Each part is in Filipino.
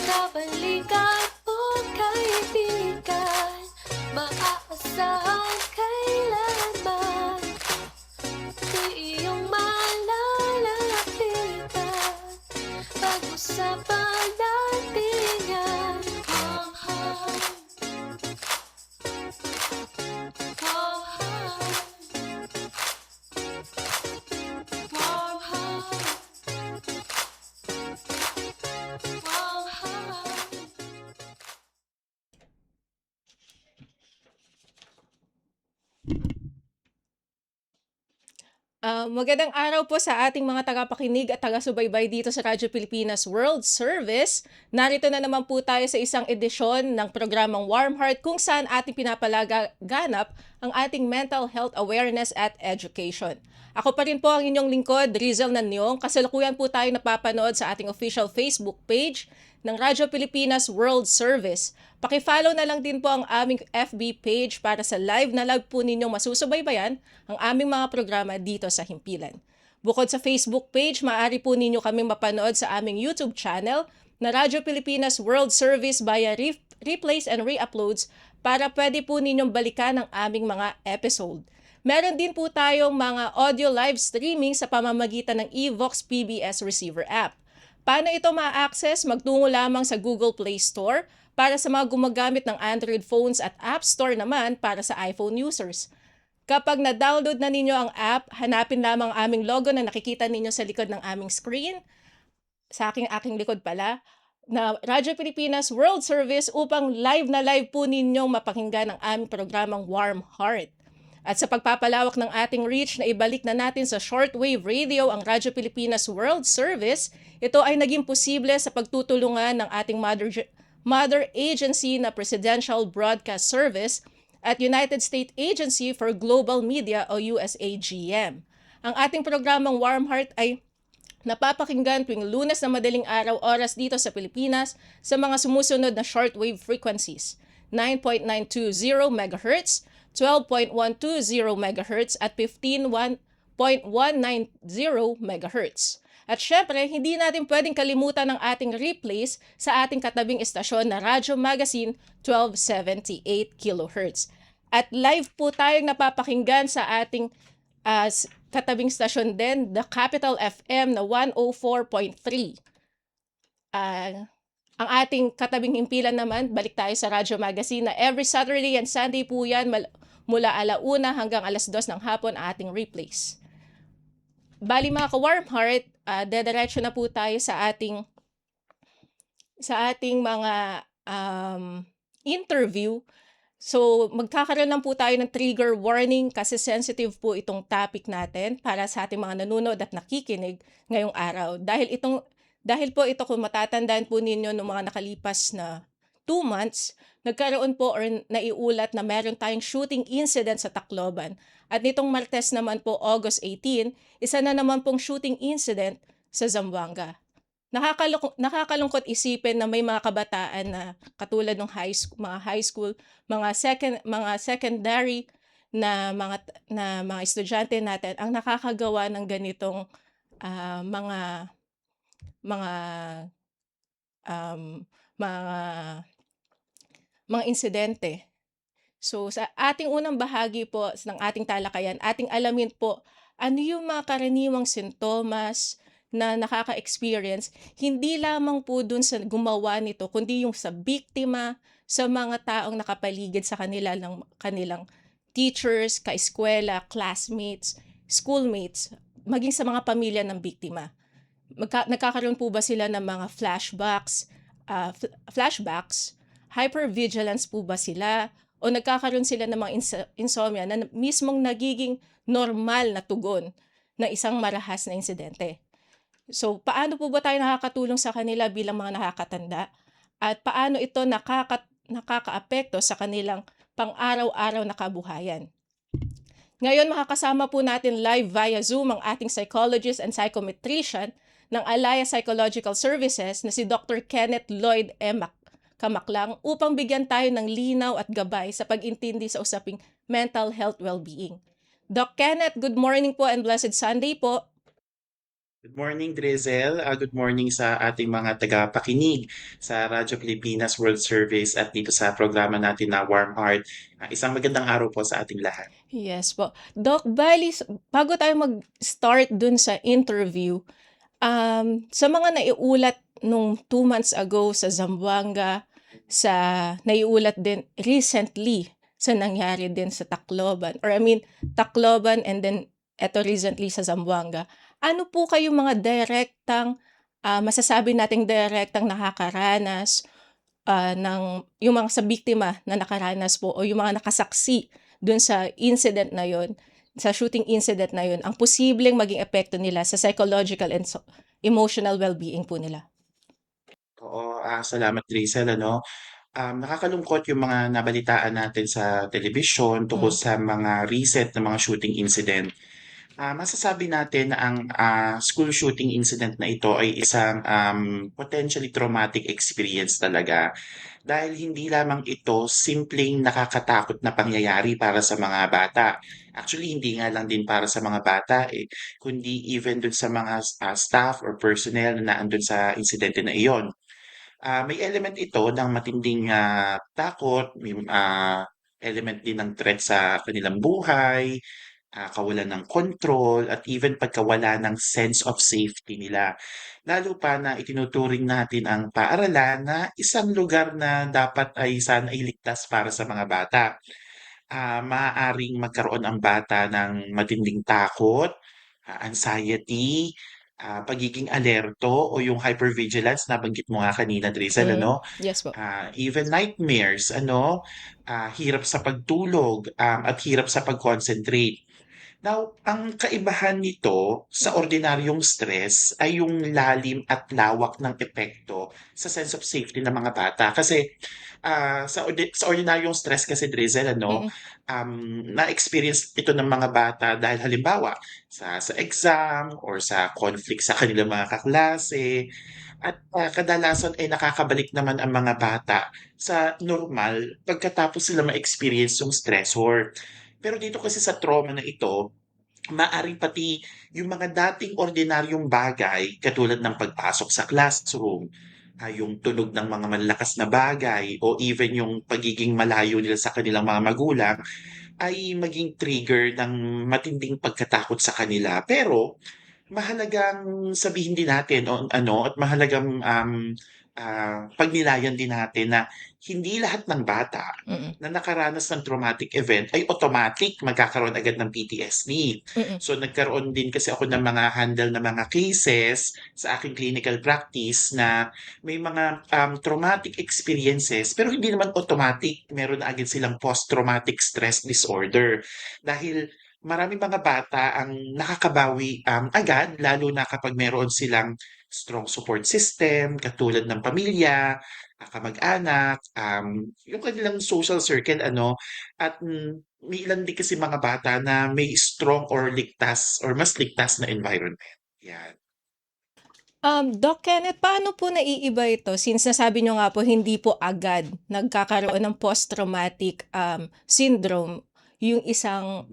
Kabalikan o kaibigan, maaasahan kailanman, di iyong malalapitan. Pag-usapan natin yan. Hong Hong, Hong Hong, Hong Hong, Hong Hong. Magandang araw po sa ating mga tagapakinig at taga-subaybay dito sa Radyo Pilipinas World Service. Narito na naman po tayo sa isang edisyon ng programang Warm Heart kung saan ating pinapalaganap ang ating mental health awareness at education. Ako pa rin po ang inyong lingkod, Rizel Nanyong. Kasalukuyan po tayo napapanood sa ating official Facebook page ng Radyo Pilipinas World Service. Paki-follow na lang din po ang aming FB page para sa live po ninyong masusubaybayan ang aming mga programa dito sa Himpilan. Bukod sa Facebook page, maaari po ninyo kaming mapanood sa aming YouTube channel na Radyo Pilipinas World Service via replays and re-uploads para pwede po ninyong balikan ang aming mga episode. Meron din po tayong mga audio live streaming sa pamamagitan ng Evox PBS Receiver app. Paano ito ma-access? Magtungo lamang sa Google Play Store para sa mga gumagamit ng Android phones at App Store naman para sa iPhone users. Kapag na-download na ninyo ang app, hanapin lamang ang aming logo na nakikita ninyo sa likod ng aming screen. Sa aking likod pala, na Radyo Pilipinas World Service upang live na live po ninyong mapakinggan ang aming programang Warm Heart. At sa pagpapalawak ng ating reach na ibalik na natin sa shortwave radio ang Radyo Pilipinas World Service, ito ay naging posible sa pagtutulungan ng ating mother agency na Presidential Broadcast Service at United States Agency for Global Media o USAGM. Ang ating programang Warm Heart ay napapakinggan tuwing Lunes na madaling araw oras dito sa Pilipinas sa mga sumusunod na shortwave frequencies: 9.920 MHz, 12.120 MHz at 15.190 MHz. At syempre, hindi natin pwedeng kalimutan ang ating replays sa ating katabing estasyon na Radyo Magazine 1278 kHz. At live po tayong napapakinggan sa ating katabing stasyon din, The Capital FM na 104.3. Ang ating katabing himpilan naman, balik tayo sa Radyo Magazine na every Saturday and Sunday po yan mula 1:00 hanggang 2:00 ng hapon ang ating replays. Bali mga ka-Warm Heart, dediretso na po tayo sa ating mga interview. So magkakaroon lang po tayo ng trigger warning kasi sensitive po itong topic natin para sa ating mga nanonood at nakikinig ngayong araw. Dahil po ito, kung matatandaan po ninyo noong mga nakalipas na 2 months, nagkaroon po or naiulat na meron tayong shooting incident sa Tacloban. At nitong Martes naman po, August 18, isa na naman pong shooting incident sa Zamboanga. Nakakalungkot isipin na may mga kabataan na katulad ng mga high school, mga secondary na mga estudyante natin ang nakakagawa ng ganitong mga insidente. So sa ating unang bahagi po ng ating talakayan, ating alamin po ano yung mga karaniwang sintomas na nakaka-experience, hindi lamang po dun sa gumawa nito, kundi yung sa biktima, sa mga taong nakapaligid sa kanila ng kanilang teachers, kaeskwela, classmates, schoolmates, maging sa mga pamilya ng biktima. Nagkakaroon po ba sila ng mga flashbacks, hypervigilance po ba sila, o nagkakaroon sila ng mga insomnia na mismong nagiging normal na tugon ng isang marahas na insidente. So, paano po ba tayo nakakatulong sa kanila bilang mga nakakatanda? At paano ito nakakaapekto sa kanilang pang-araw-araw na kabuhayan? Ngayon, makakasama po natin live via Zoom ang ating psychologist and psychometrician ng Alaya Psychological Services na si Dr. Kenneth Lloyd M. Kamaklang upang bigyan tayo ng linaw at gabay sa pag-intindi sa usaping mental health well-being. Doc Kenneth, good morning po and blessed Sunday po. Good morning, Drizel. Good morning sa ating mga tagapakinig sa Radyo Pilipinas World Service at dito sa programa natin na Warm Heart. Isang magandang araw po sa ating lahat. Yes po. Doc, bali, bago tayo mag-start dun sa interview, sa mga naiulat nung 2 months ago sa Zamboanga, sa naiulat din recently sa nangyari din sa Tacloban, Tacloban and then eto recently sa Zamboanga, ano po kayong mga masasabi nating direktang nakakaranas ng yung mga sa biktima na nakaranas po o yung mga nakasaksi dun sa incident na yon, sa shooting incident na yon, ang posibleng maging epekto nila sa psychological and emotional well-being po nila? Oo, salamat, Drizel. Nakakalungkot yung mga nabalitaan natin sa telebisyon tungkol Mm, sa mga recent na mga shooting incident. Masasabi natin na ang school shooting incident na ito ay isang potentially traumatic experience talaga. Dahil hindi lamang ito simpleng nakakatakot na pangyayari para sa mga bata. Actually, hindi nga lang din para sa mga bata kundi even dun sa mga staff or personnel na naandun sa insidente na iyon. May element ito ng matinding takot, may element din ng threat sa kanilang buhay, kawalan ng control, at even pagkawala ng sense of safety nila. Lalo pa na itinuturing natin ang paaralan na isang lugar na dapat ay sana ay ligtas para sa mga bata. Maaaring magkaroon ang bata ng matinding takot, anxiety, pagiging alerto o yung hypervigilance nabanggit mo nga kanina, Drizel, mm. ano? Yes po. Even nightmares, hirap sa pagtulog, at hirap sa pag-concentrate. Now, ang kaibahan nito sa ordinaryong stress ay yung lalim at lawak ng epekto sa sense of safety ng mga bata. Kasi sa ordinaryong stress kasi, Drizel, Mm, na-experience ito ng mga bata dahil halimbawa sa exam or sa conflict sa kanilang mga kaklase. At kadalasan ay nakakabalik naman ang mga bata sa normal pagkatapos sila ma-experience yung stressor. Pero dito kasi sa trauma na ito, maaaring pati yung mga dating ordinaryong bagay katulad ng pagpasok sa classroom, yung tunog ng mga malalakas na bagay o even yung pagiging malayo nila sa kanilang mga magulang ay maging trigger ng matinding pagkatakot sa kanila. Pero mahalagang sabihin din natin at mahalagang, pagnilayan din natin na hindi lahat ng bata mm, na nakaranas ng traumatic event ay automatic magkakaroon agad ng PTSD. mm, So nagkaroon din kasi ako ng mga handle na mga cases sa aking clinical practice na may mga, traumatic experiences pero hindi naman automatic meron na agad silang post-traumatic stress disorder. Dahil maraming mga bata ang nakakabawi, agad lalo na kapag meron silang strong support system katulad ng pamilya, kamag-anak, yung kanilang social circle at, may ilan din kasi mga bata na may strong or ligtas or mas ligtas na environment, 'yan. Doc Kenneth, paano po naiiba ito since nasabi niyo nga po hindi po agad nagkakaroon ng post-traumatic, syndrome yung isang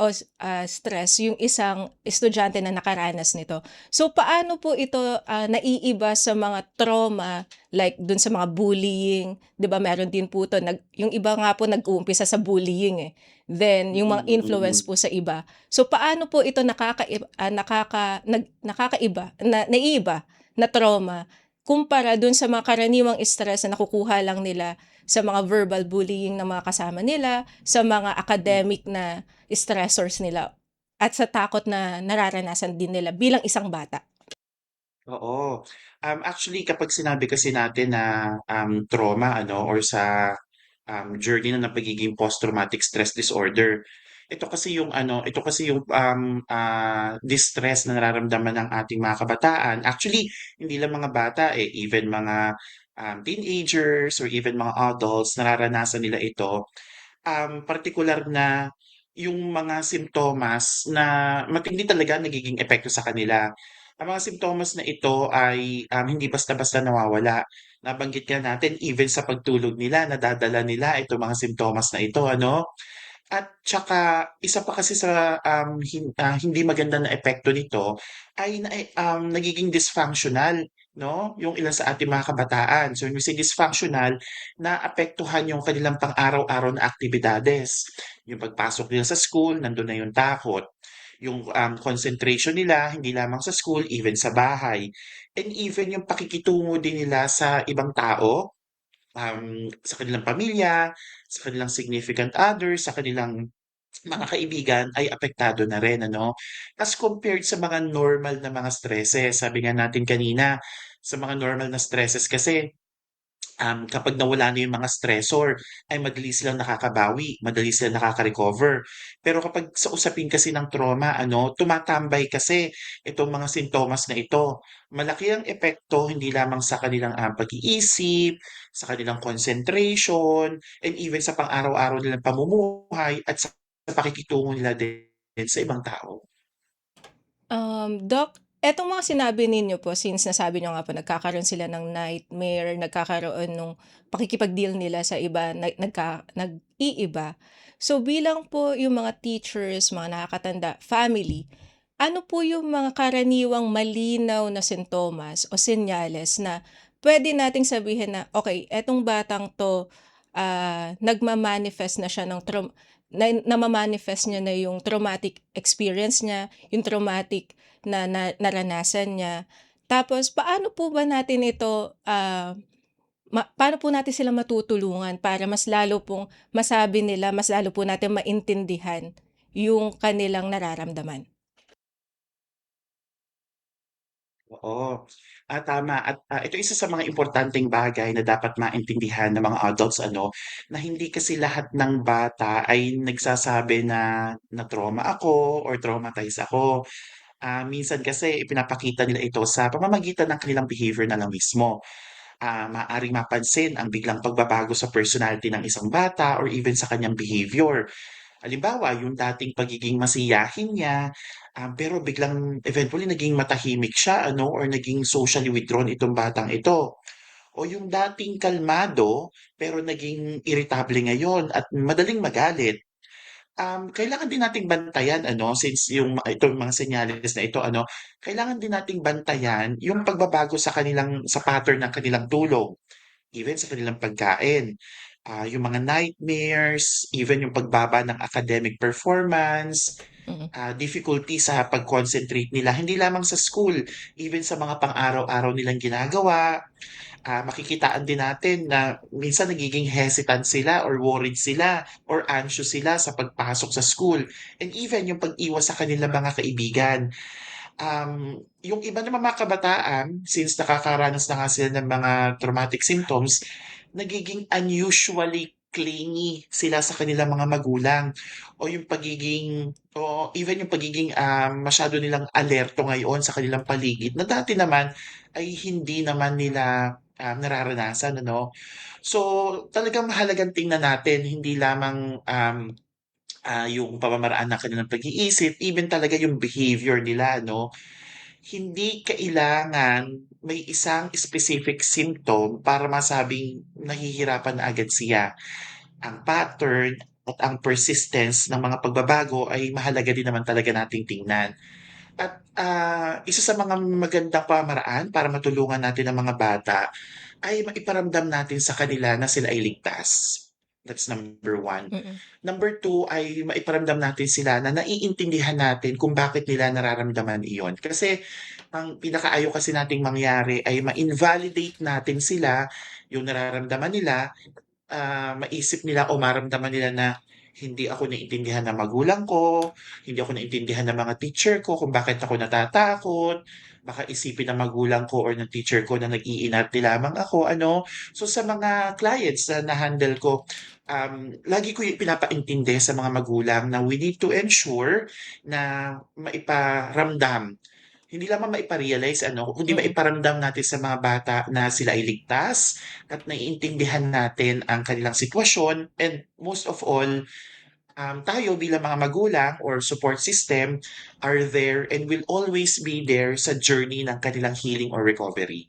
stress, yung isang estudyante na nakaranas nito. So, paano po ito, naiiba sa mga trauma like dun sa mga bullying, 'di ba meron din po 'to yung iba nga po nag-uumpisa sa bullying, eh. Then yung mga influence Mm. po sa iba. So, paano po ito nakakaiba na naiiba na trauma kumpara dun sa mga karaniwang stress na nakukuha lang nila sa mga verbal bullying ng mga kasama nila, sa mga academic na stressors nila, at sa takot na nararanasan din nila bilang isang bata. Oo. Actually kapag sinabi kasi natin na, trauma or sa, journey na ng pagiging post-traumatic stress disorder, ito kasi yung, distress na nararamdaman ng ating mga kabataan. Actually, hindi lang mga bata, even mga, teenagers or even mga adults nararanasan nila ito. Partikular na yung mga simptomas na matindi talaga nagiging epekto sa kanila. Ang mga simptomas na ito ay hindi basta-basta nawawala. Nabanggit nga natin even sa pagtulog nila, nadadala nila itong mga simptomas na ito, ano? At tsaka isa pa kasi sa, hindi maganda na epekto nito ay nagiging dysfunctional, 'no, yung ilan sa ating mga kabataan. So, when we say dysfunctional, naapektuhan yung kanilang pang-araw-araw na aktibidades. Yung pagpasok nila sa school, nandun na yung takot. Yung, concentration nila hindi lamang sa school, even sa bahay. And even yung pakikitungo din nila sa ibang tao, sa kanilang pamilya, sa kanilang significant others, sa kanilang mga kaibigan ay apektado na rin, ano? As compared sa mga normal na mga stresses, sabi nga natin kanina, sa mga normal na stresses kasi kapag nawala na yung mga stressor, ay madali silang nakakabawi, madali silang nakaka-recover. Pero kapag sa usapin kasi ng trauma, ano, tumatambay kasi itong mga sintomas na ito. Malaki ang epekto hindi lamang sa kanilang pag-iisip, sa kanilang concentration, and even sa pang-araw-araw nilang pamumuhay at sa pakikitungo nila din sa ibang tao. Doc, etong mga sinabi ninyo po since nasabi niyo nga po nagkakaroon sila ng nightmare, nagkakaroon nung pakikipag-deal nila sa iba, nag-iiba. So bilang po yung mga teachers, mga nakakatanda, family, ano po yung mga karaniwang malinaw na sintomas o senyales na pwede nating sabihin na, okay, etong batang 'to, nagma-manifest na siya ng nama-manifest niya na yung traumatic experience niya, yung traumatic na naranasan niya. Tapos paano po ba natin ito, paano po natin sila matutulungan para mas lalo pong masabi nila, mas lalo po natin maintindihan yung kanilang nararamdaman? Oo, tama at, ito isa sa mga importanteng bagay na dapat maintindihan ng mga adults ano, na hindi kasi lahat ng bata ay nagsasabi na na-trauma ako or traumatized ako. Minsan kasi ipinapakita nila ito sa pamamagitan ng kanilang behavior na lang mismo. Maaaring mapansin ang biglang pagbabago sa personality ng isang bata or even sa kanyang behavior. Halimbawa, yung dating pagiging masiyahin niya, pero biglang eventually naging matahimik siya ano or naging socially withdrawn itong batang ito. O yung dating kalmado, pero naging irritable ngayon at madaling magalit. Kailangan din nating bantayan ano, since itong mga senyales na ito ano, kailangan din nating bantayan yung pagbabago sa pattern ng kanilang tulog. Even sa kanilang pagkain, yung mga nightmares, even yung pagbaba ng academic performance, Mm. difficulty sa pag-concentrate nila, hindi lamang sa school, even sa mga pang-araw-araw nilang ginagawa. Makikitaan din natin na minsan nagiging hesitant sila or worried sila or anxious sila sa pagpasok sa school. And even yung pag-iwas sa kanilang mga kaibigan. Yung iba namang mga kabataan, since nakakaranas na nga sila ng mga traumatic symptoms, nagiging unusually clingy sila sa kanilang mga magulang o even yung pagiging, masyado nilang alerto ngayon sa kanilang paligid na dati naman ay hindi naman nila, nararanasan ano. So, talagang mahalagang tingnan natin hindi lamang, yung pamamaraan ng kanilang pag-iisip, even talaga yung behavior nila 'no. Hindi kailangan may isang specific symptom para masabing nahihirapan na agad siya. Ang pattern at ang persistence ng mga pagbabago ay mahalaga din naman talaga nating tingnan. At, isa sa mga magandang pamamaraan para matulungan natin ang mga bata ay maiparamdam natin sa kanila na sila ay ligtas. That's number one. Mm. Number two ay maiparamdam natin sila na naiintindihan natin kung bakit nila nararamdaman iyon. Kasi ang pinakaayaw kasi nating mangyari ay ma-invalidate natin sila, yung nararamdaman nila, maisip nila o maramdaman nila na hindi ako naiintindihan ng magulang ko, hindi ako naintindihan ng mga teacher ko kung bakit ako natatakot, baka isipin ng magulang ko or ng teacher ko na nag-iinarte lamang ako, ano. So sa mga clients na na-handle ko, lagi ko yung pinapaintindi sa mga magulang na we need to ensure na maiparamdam hindi lamang maipa-realize ano, kundi Mm. maiparamdam natin sa mga bata na sila ay ligtas at naiintindihan natin ang kanilang sitwasyon and most of all, tayo bilang mga magulang or support system are there and will always be there sa journey ng kanilang healing or recovery.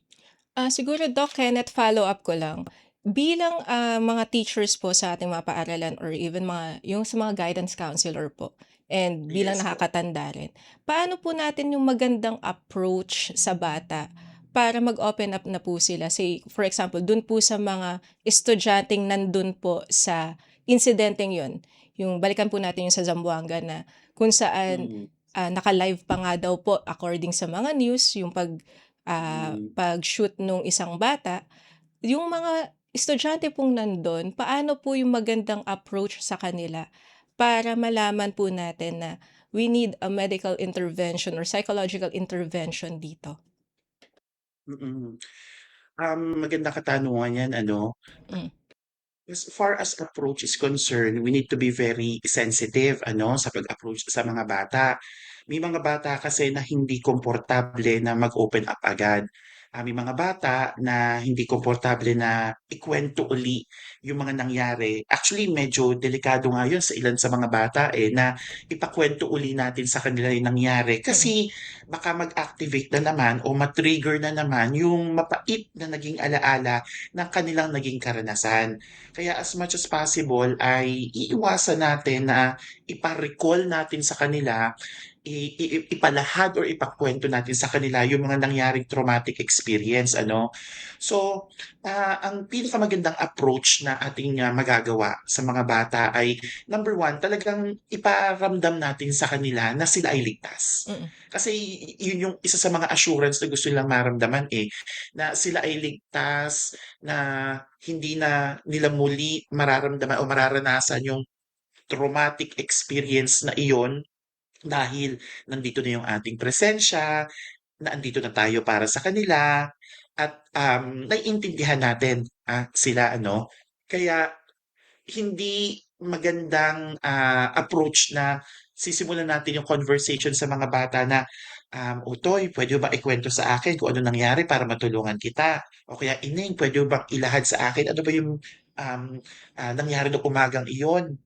Siguro Doc Kenneth, follow-up ko lang. Bilang, mga teachers po sa ating mga paaralan or even yung sa mga guidance counselor po and bilang Yes po. nakakatanda rin, paano po natin yung magandang approach sa bata para mag-open up na po sila? Say, for example, dun po sa mga estudyanteng nandun po sa insidenteng yun. Yung balikan po natin yung sa Zamboanga na kung saan, Mm, naka-live pa nga daw po according sa mga news yung mm. pag-shoot nung isang bata, yung mga estudyante pong nandun, paano po yung magandang approach sa kanila para malaman po natin na we need a medical intervention or psychological intervention dito? Mm. Magandang katanungan 'yan ano. Hmm, As far as approach is concerned, we need to be very sensitive ano, sa pag-approach sa mga bata. May mga bata kasi na hindi komportable na mag-open up agad. May mga bata na hindi komportable na ikuwento uli yung mga nangyari. Actually, medyo delikado nga yun sa ilan sa mga bata, na ipakuwento uli natin sa kanila yung nangyari. mm, Kasi baka mag-activate na naman o ma-trigger na naman yung mapait na naging alaala ng kanilang naging karanasan. Kaya as much as possible ay iiwasan natin na ipa-recall natin sa kanila, ipalahad or ipakuwento natin sa kanila yung mga nangyaring traumatic experience ano. So, ang pinakamagandang approach na ating, magagawa sa mga bata ay number one, talagang iparamdam natin sa kanila na sila ay ligtas. mm, Kasi yun yung isa sa mga assurance na gusto nilang maramdaman, na sila ay ligtas, na hindi na nila muli mararamdaman o mararanasan yung traumatic experience na iyon dahil nandito na yung ating presensya, na andito na tayo para sa kanila at, naiintindihan natin, sila ano. Kaya hindi magandang, approach na sisimulan natin yung conversation sa mga bata na, "Utoy, puwede mo bang ikuwento sa akin kung ano nangyari para matulungan kita?" O kaya, "Ining, puwede mo bang ilahad sa akin ano ba yung, um, nangyari nung umagang iyon,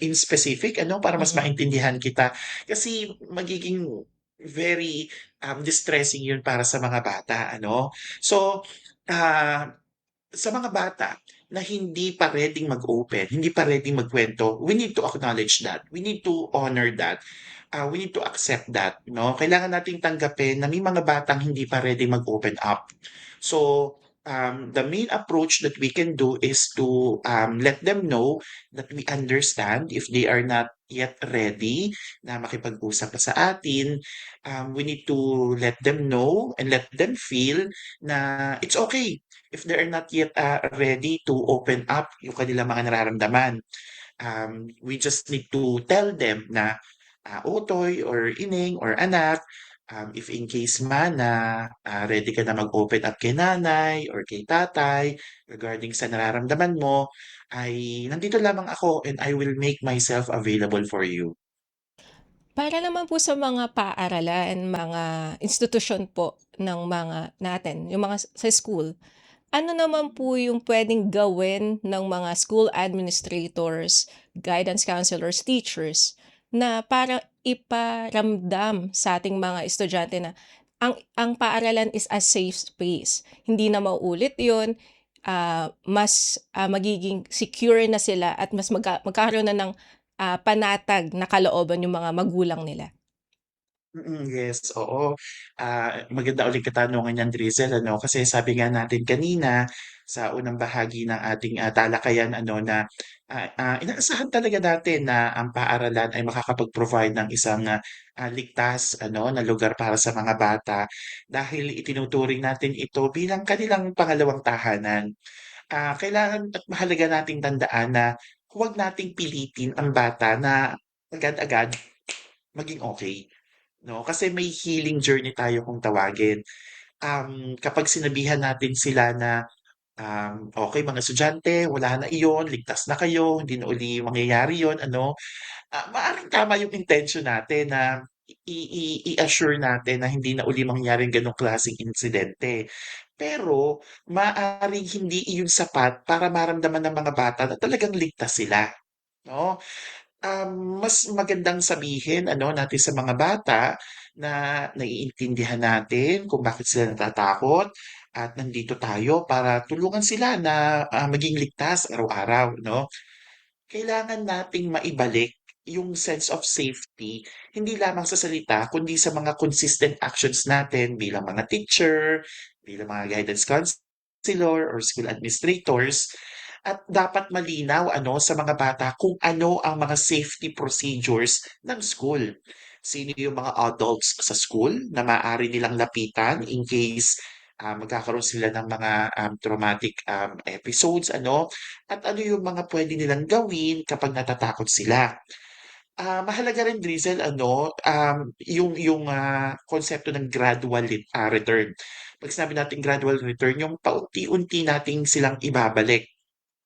in specific ano, para mas mm. maintindihan kita." Kasi magiging very, distressing yun para sa mga bata ano. So, ah sa mga bata na hindi pa ready mag-open, hindi pa ready magkuwento, we need to acknowledge that. We need to honor that. We need to accept that, 'no? Kailangan nating tanggapin na may mga batang hindi pa ready mag-open up. So, the main approach that we can do is to, let them know that we understand if they are not yet ready na makipag-usap pa sa atin. We need to let them know and let them feel na it's okay if they are not yet, ready to open up yung kanilang mga nararamdaman. We just need to tell them na, "Utoy or ining or anak, if in case man na, ready ka na mag-open up kay nanay or kay tatay regarding sa nararamdaman mo, ay nandito lamang ako and I will make myself available for you." Para naman po sa mga paaralan, mga institusyon po ng mga natin, yung mga sa school, ano naman po yung puwedeng gawin ng mga school administrators, guidance counselors, teachers na para iparamdam sa ating mga estudyante na ang paaralan is a safe space. Hindi na mauulit 'yun, mas, magiging secure na sila at mas magkakaroon na ng, panatag na kalooban yung mga magulang nila. Yes, oo. Maganda ulit katanungan niyan, Drizel, ano, kasi sabi nga natin kanina sa unang bahagi ng ating, talakayan ano na, inaasahan talaga natin na ang paaralan ay makakapag-provide ng isang, ligtas ano na lugar para sa mga bata dahil itinuturing natin ito bilang kanilang pangalawang tahanan. Kailangan at mahalaga nating tandaan na huwag nating pilitin ang bata na agad-agad maging okey. 'No, kasi may healing journey tayo kung tawagin. Kapag sinabihan natin sila na, "Okey mga estudyante, wala na iyon, ligtas na kayo, hindi na uli mangyayari yun," ano, maaaring tama yung intention natin na i-assure natin na hindi na uli mangyayari yung gano'ng klaseng insidente. Pero maaaring hindi iyon sapat para maramdaman ng mga bata na talagang ligtas sila, 'no? mas magandang sabihin ano natin sa mga bata na naiintindihan natin kung bakit sila natatakot at nandito tayo para tulungan sila na, maging ligtas araw-araw 'no. Kailangan nating maibalik yung sense of safety, hindi lamang sa salita kundi sa mga consistent actions natin bilang mga teacher, bilang mga guidance counselor or school administrators. At dapat malinaw ano sa mga bata kung ano ang mga safety procedures ng school. Sino yung mga adults sa school na maaari nilang lapitan in case magkakaroon sila ng mga traumatic episodes ano at ano yung mga pwede nilang gawin kapag natatakot sila. Mahalaga rin Drizzle ano, yung konsepto ng gradual return. 'Pag sinabi nating gradual return, yung paunti-unti nating silang ibabalik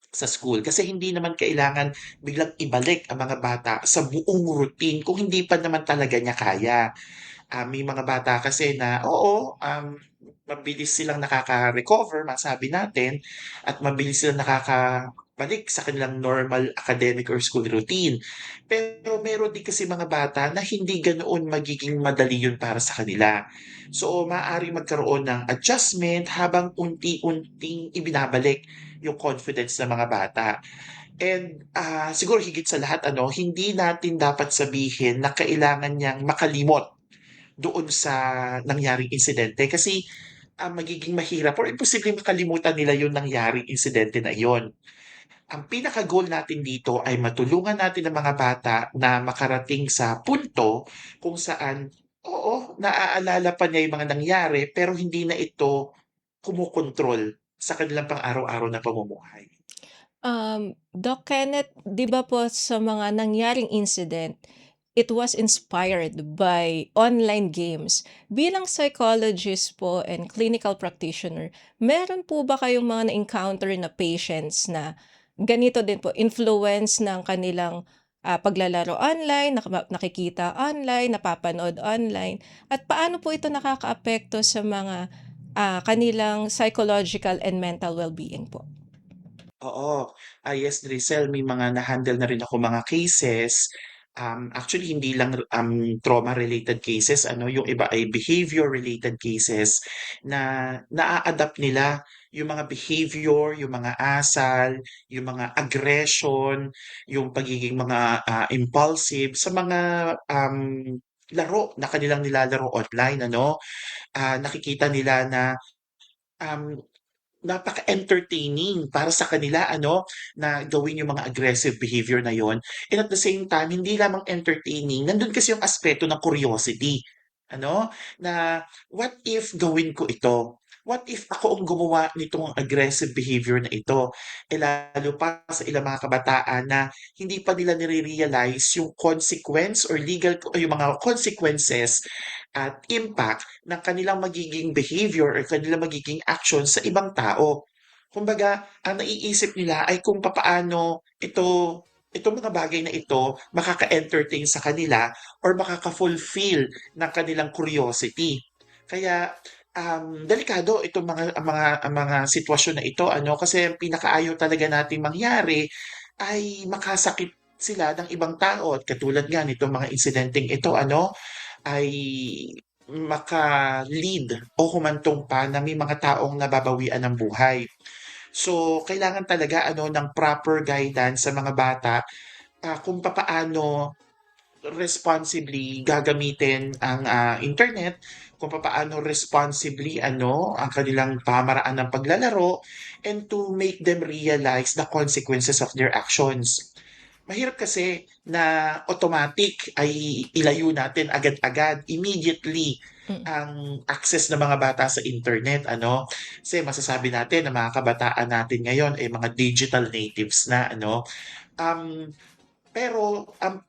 sa school. Kasi hindi naman kailangan biglang ibalik ang mga bata sa buong routine kung hindi pa naman talaga niya kaya. May mga bata kasi na oo, mabilis silang nakaka-recover, masabi natin, at mabilis silang nakakabalik sa kanilang normal academic or school routine. Pero meron din kasi mga bata na hindi ganoon magiging madali yun para sa kanila. So, maaaring magkaroon ng adjustment habang unti-unting ibinabalik yung confidence ng mga bata. And siguro higit sa lahat, ano, hindi natin dapat sabihin na kailangan niyang makalimot doon sa nangyaring insidente kasi magiging mahirap or imposibleng makalimutan nila yung nangyaring insidente na iyon. Ang pinaka-goal natin dito ay matulungan natin ang mga bata na makarating sa punto kung saan, oo, naaalala pa niya yung mga nangyari pero hindi na ito kumokontrol sa kanilang pang-araw-araw na pamumuhay. Doc Kenneth, 'di ba po sa mga nangyaring incident, it was inspired by online games. Bilang psychologist po and clinical practitioner, meron po ba kayong mga na-encounter na patients na ganito din po, influence ng kanilang paglalaro online, nakikita online, napapanood online, at paano po ito nakakaapekto sa mga kanilang psychological and mental well-being po? Oo. Yes, Drizzle, may mga na-handle na rin ako mga cases. Actually, hindi lang trauma-related cases, ano, yung iba ay behavior-related cases na naa-adapt nila yung mga behavior, yung mga asal, yung mga aggression, yung pagiging mga impulsive sa mga laro na kanilang nilalaro online, ano. Nakikita nila na um, napaka-entertaining para sa kanila ano, na gawin yung mga aggressive behavior na yon. And at the same time, hindi lamang entertaining, nandun kasi yung aspeto ng curiosity. Ano, na what if gawin ko ito? What if ako ang gumawa nitong aggressive behavior na ito? Lalo pa sa ilang mga kabataan na hindi pa nila nire-realize yung consequence or legal o yung mga consequences at impact ng kanilang magiging behavior or kanilang magiging action sa ibang tao. Kumbaga, ang naiisip nila ay kung papaano itong mga bagay na ito makaka-entertain sa kanila or makaka-fulfill ng kanilang curiosity. Kaya delikado itong mga sitwasyon na ito ano kasi ang pinakaayaw talaga nating mangyari ay makasakit sila ng ibang tao at katulad nga nitong mga insidenteng ito ano ay maka-lead o humantong pa na may mga taong nababawian ng buhay. So, kailangan talaga ano ng proper guidance sa mga bata kung papaano responsibly gagamitin ang internet, kung papaano responsibly ano ang kanilang pamaraan ng paglalaro and to make them realize the consequences of their actions. Mahirap kasi na automatic ay ilayo natin agad-agad, immediately, Mm. ang access ng mga bata sa internet, ano. Kasi masasabi natin na mga kabataan natin ngayon ay mga digital natives na, ano. Um, pero ang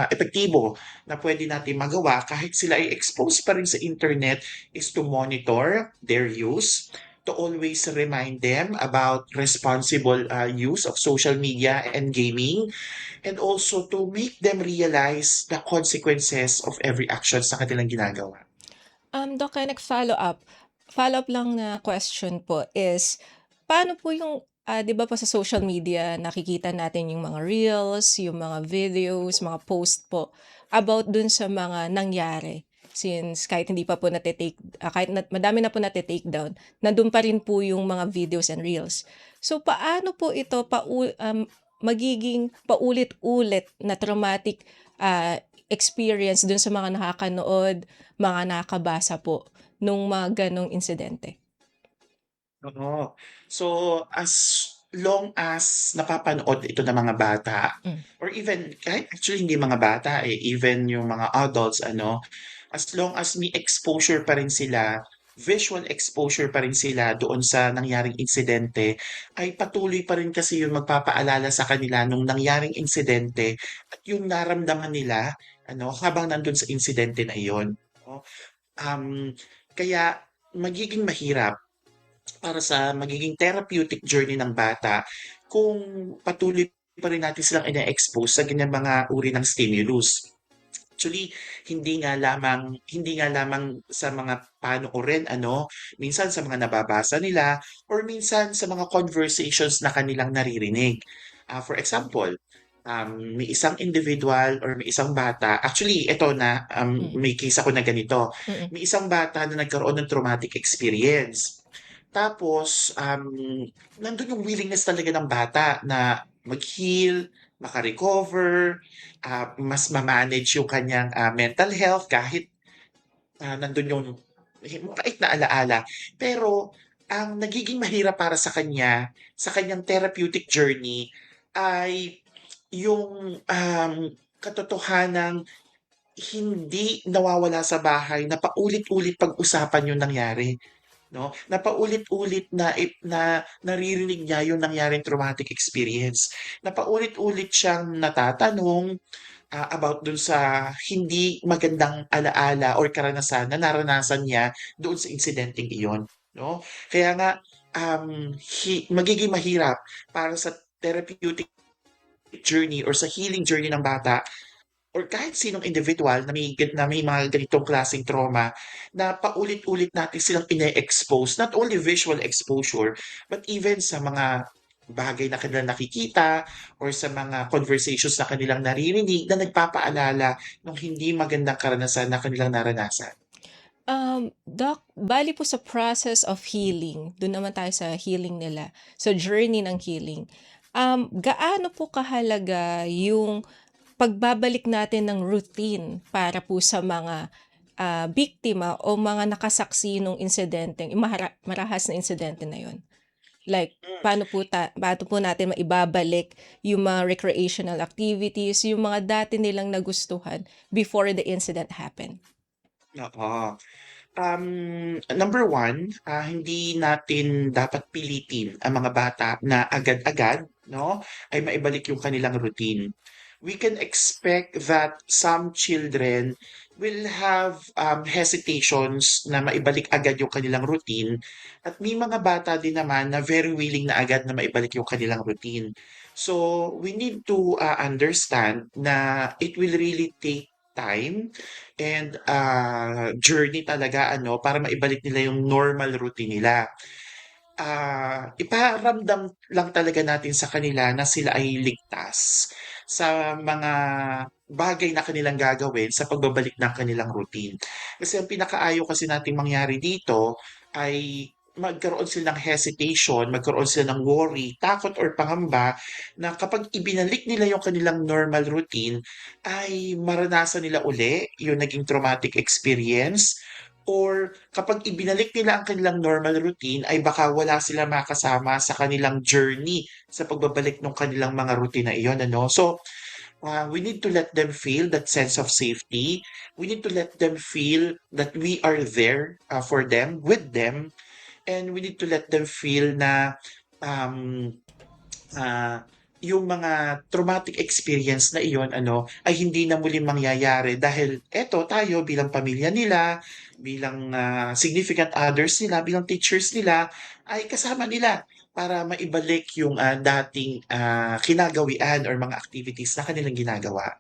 epektibo na pwede natin magawa kahit sila ay exposed pa rin sa internet is to monitor their use, to always remind them about responsible use of social media and gaming, and also to make them realize the consequences of every action sa kanilang ginagawa. Doc, follow-up. Follow-up lang na question po is, paano po yung 'Di ba po sa social media nakikita natin yung mga reels, yung mga videos, mga post po about dun sa mga nangyari. Since kahit hindi pa po kahit madami na po nate-take down, nandun pa rin po yung mga videos and reels. So paano po ito magiging paulit-ulit na traumatic, experience dun sa mga nakakanood, mga nakakabasa po nung mga ganong insidente? Oo. So, as long as napapanood ito ng mga bata Hmm, or even kahit actually hindi mga bata, even yung mga adults ano, as long as may exposure pa rin sila, visual exposure pa rin sila doon sa nangyaring insidente, ay patuloy pa rin kasi yung magpapaalala sa kanila nung nangyaring insidente at yung naramdaman nila ano, habang nandun sa insidente na iyon, 'no. Um, Kaya magiging mahirap para sa magiging therapeutic journey ng bata kung patuloy pa rin natin silang ine-expose sa ganyang mga uri ng stimulus. Actually, hindi nga lamang sa mga panoorin ano, minsan sa mga nababasa nila or minsan sa mga conversations na kanilang naririnig. For example, may isang individual or may isang bata actually ito na, hmm, may case ako na ganito. mm. May isang bata na nagkaroon ng traumatic experience. Tapos, nandun yung willingness talaga ng bata na mag-heal, maka-recover, mas ma-manage yung kanyang, mental health kahit, nandun yung mabait na alaala. Pero ang nagiging mahirap para sa kanyang therapeutic journey ay yung, katotohanang hindi nawawala sa bahay na paulit-ulit pag-usapan yung nangyari. 'No, na paulit-ulit na naririnig niya yung nangyaring traumatic experience, na paulit-ulit siyang natatanong, about dun sa hindi magandang alaala or karanasan na naranasan niya doon sa insidenteng iyon, 'no? Kaya nga, magiging mahirap para sa therapeutic journey or sa healing journey ng bata or kahit sinong individual na may mga ganitong klaseng trauma na paulit-ulit natin silang ine-expose, not only visual exposure, but even sa mga bagay na kanilang nakikita or sa mga conversations na kanilang naririnig na nagpapaalala ng hindi magandang karanasan na kanilang naranasan. Doc, bale po sa process of healing, dun naman tayo sa healing nila, sa journey ng healing. Gaano po kahalaga yung pagbabalik natin ng routine para po sa mga, biktima o mga nakasaksi nung insidenteng marahas na insidente na yun? Like, paano po natin maibabalik yung mga recreational activities, yung mga dati nilang nagustuhan before the incident happened? Oo. Number one, hindi natin dapat pilitin ang mga bata na agad-agad, 'no, ay maibalik yung kanilang routine. We can expect that some children will have, hesitations na maibalik agad yung kanilang routine at may mga bata din naman na very willing na agad na maibalik yung kanilang routine. So, we need to, understand na it will really take time and, journey talaga ano para maibalik nila yung normal routine nila. Iparamdam lang talaga natin sa kanila na sila ay ligtas sa mga bagay na kanilang gagawin sa pagbabalik ng kanilang routine. Kasi ang pinakaayaw kasi nating mangyari dito ay magkaroon sila ng hesitation, magkaroon sila ng worry, takot or pangamba na kapag ibinalik nila yung kanilang normal routine ay maranasan nila uli yung naging traumatic experience or kapag ibinalik nila ang kanilang normal routine ay baka wala sila makasama sa kanilang journey sa pagbabalik ng kanilang mga routine na iyon, ano. So, we need to let them feel that sense of safety. We need to let them feel that we are there, for them, with them, and we need to let them feel na, um ah, yung mga traumatic experience na iyon ano, ay hindi na muling mangyayari dahil eto tayo bilang pamilya nila, bilang, significant others nila, bilang teachers nila, ay kasama nila para maibalik yung, dating, kinagawian or mga activities na kanilang ginagawa.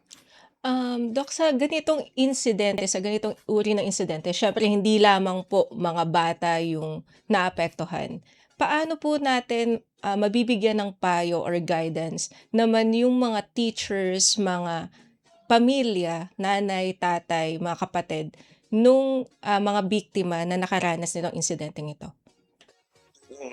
Doc, sa ganitong insidente, sa ganitong uri ng insidente, syempre hindi lamang po mga bata yung naapektuhan. paano po natin mabibigyan ng payo or guidance naman yung mga teachers, mga pamilya, nanay, tatay, mga kapatid nung mga biktima na nakaranas nitong insidenteng ito?